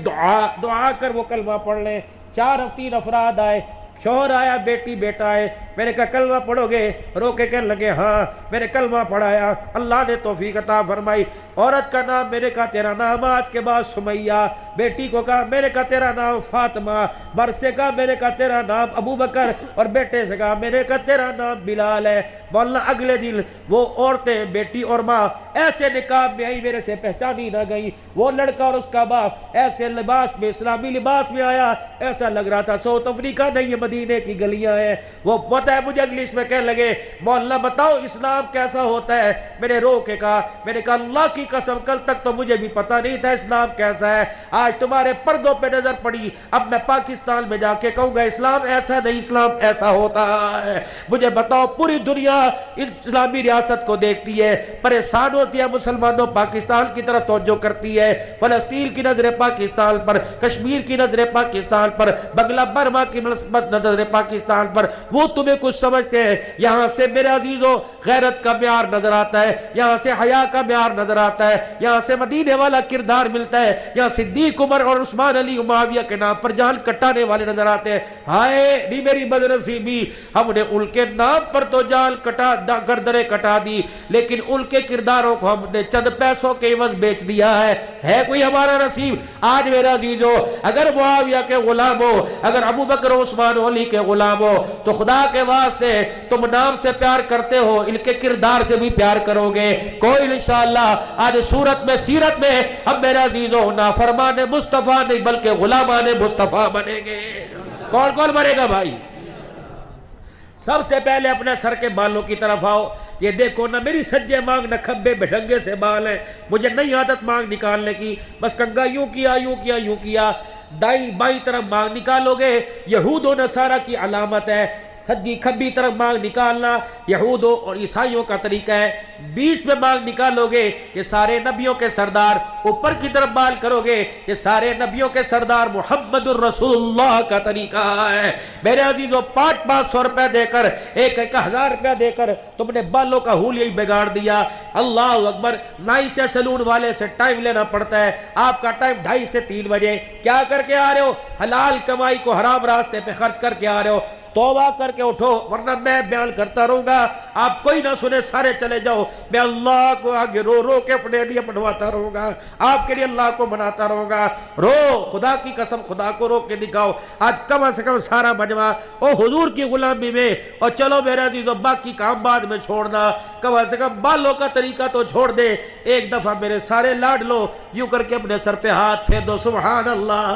دعا کر وہ کلمہ پڑھ لیں۔ 3 افراد آئے، شوہر آیا، بیٹی بیٹا ہے۔ میں نے کہا کلمہ پڑھو گے؟ رو کے کہنے لگے ہاں۔ میں نے کلمہ پڑھایا، اللہ نے توفیق عطا فرمائی۔ عورت کا نام، میں نے کہا تیرا نام آج کے بعد سمیہ۔ بیٹی کو کہا، میں نے کہا تیرا نام فاطمہ۔ مرد سے کہا، میں نے کہا تیرا نام ابو بکر، اور بیٹے سے کہا میں نے کہا تیرا نام بلال ہے۔ مولانا اگلے دن وہ عورتیں بیٹی اور ماں ایسے نقاب میں آئی میرے سے پہچانی نہ گئی۔ وہ لڑکا اور اس کا باپ ایسے لباس میں، اسلامی لباس میں آیا، ایسا لگ رہا تھا ساؤتھ افریقہ نہیں، یہ مدینے کی گلیاں ہیں۔ وہ پتہ ہے مجھے انگلش میں کہنے لگے مولانا بتاؤ اسلام کیسا ہوتا ہے؟ میں نے رو کے کہا، میں نے کہا اللہ کی قسم کل تک تو مجھے بھی پتہ نہیں تھا اسلام کیسا ہے، آج تمہارے پردوں پہ نظر پڑی، اب میں پاکستان میں جا کے کہوں گا اسلام ایسا نہیں، اسلام ایسا ہوتا ہے۔ مجھے بتاؤ پوری دنیا اسلامی ریاست کو دیکھتی ہے، پریشان ہوتی ہے، مسلمانوں پاکستان کی طرف توجہ کرتی ہے، فلسطین کی نظریں پاکستان پر، کشمیر کی نظریں پاکستان پر، بنگلہ برما کی نظریں پاکستان پر۔ وہ تمہیں کچھ سمجھتے ہیں؟ یہاں سے میرے عزیزوں غیرت کا معیار نظر آتا ہے، یہاں سے حیا کا معیار نظر آتا ہے، یہاں سے مدینے والا کردار ملتا ہے، یہاں صدیق عمر اور عثمان علی معاویہ کے نام پر جان کٹانے والے نظر آتے ہیں۔ ہائے نہیں میری بدنصیبی، ہم نے ان کے نام پر تو جان کٹا گردرے کٹا دی، لیکن ان کے کرداروں کو ہم نے چند پیسوں کے عوض بیچ دیا ہے کوئی ہمارا نصیب؟ آج میرا عزیزو اگر معاویہ کے غلام ہو، اگر ابو بکر و عثمان علی کے غلام ہو، تو خدا کے واسطے تم نام سے پیار کرتے ہو، ان کے کردار سے بھی پیار کرو گے۔ کوئی انشاءاللہ آج صورت میں سیرت میں ہم میرا عزیزو نافرمان مصطفیٰ نہیں بلکہ غلامان مصطفیٰ بنیں گے۔ کون کون بنے گا بھائی؟ سب سے پہلے اپنے سر کے بالوں کی طرف آؤ۔ یہ دیکھو نہ میری سجے مانگ نہ کھبے بھٹنگے سے بال ہیں، مجھے نئی عادت مانگ نکالنے کی، بس کنگا یوں کیا یوں کیا یوں کیا۔ دائیں بائیں طرف مانگ نکالو گے یہود و نصارہ کی علامت ہے، سجی کھبی طرف مانگ نکالنا یہودوں اور عیسائیوں کا طریقہ ہے، بیچ میں مانگ نکالو گے یہ سارے نبیوں کے سردار، اوپر کی طرف بال کرو گے یہ سارے نبیوں کے سردار محمد الرسول اللہ کا طریقہ ہے۔ میرے عزیزوں 500 روپے دے کر 1000 روپے دے کر تم نے بالوں کا حول یہی بگاڑ دیا۔ اللہ اکبر، نائی سے سلون والے سے ٹائم لینا پڑتا ہے، آپ کا ٹائم 2:30 سے 3 بجے، کیا کر کے آ رہے ہو؟ حلال کمائی کو حرام راستے پہ خرچ کر کے آ رہے ہو۔ توبہ کر کے اٹھو ورنہ میں بیان کرتا رہوں گا، آپ کوئی نہ سنے، سارے چلے جاؤ، میں اللہ کو آگے رو رو کے اپنے لیے بنواتا رہوں گا، آپ کے لیے اللہ کو بناتا رہوں گا۔ رو، خدا کی قسم خدا کو رو کے دکھاؤ، آج کم از کم سارا مجمع او حضور کی غلامی میں، اور چلو میرے عزیزو باقی کام بعد میں چھوڑنا، کم از کم بالوں کا طریقہ تو چھوڑ دے، ایک دفعہ میرے سارے لاڈ لو، یوں کر کے اپنے سر پہ ہاتھ پھیر دو، سبحان اللہ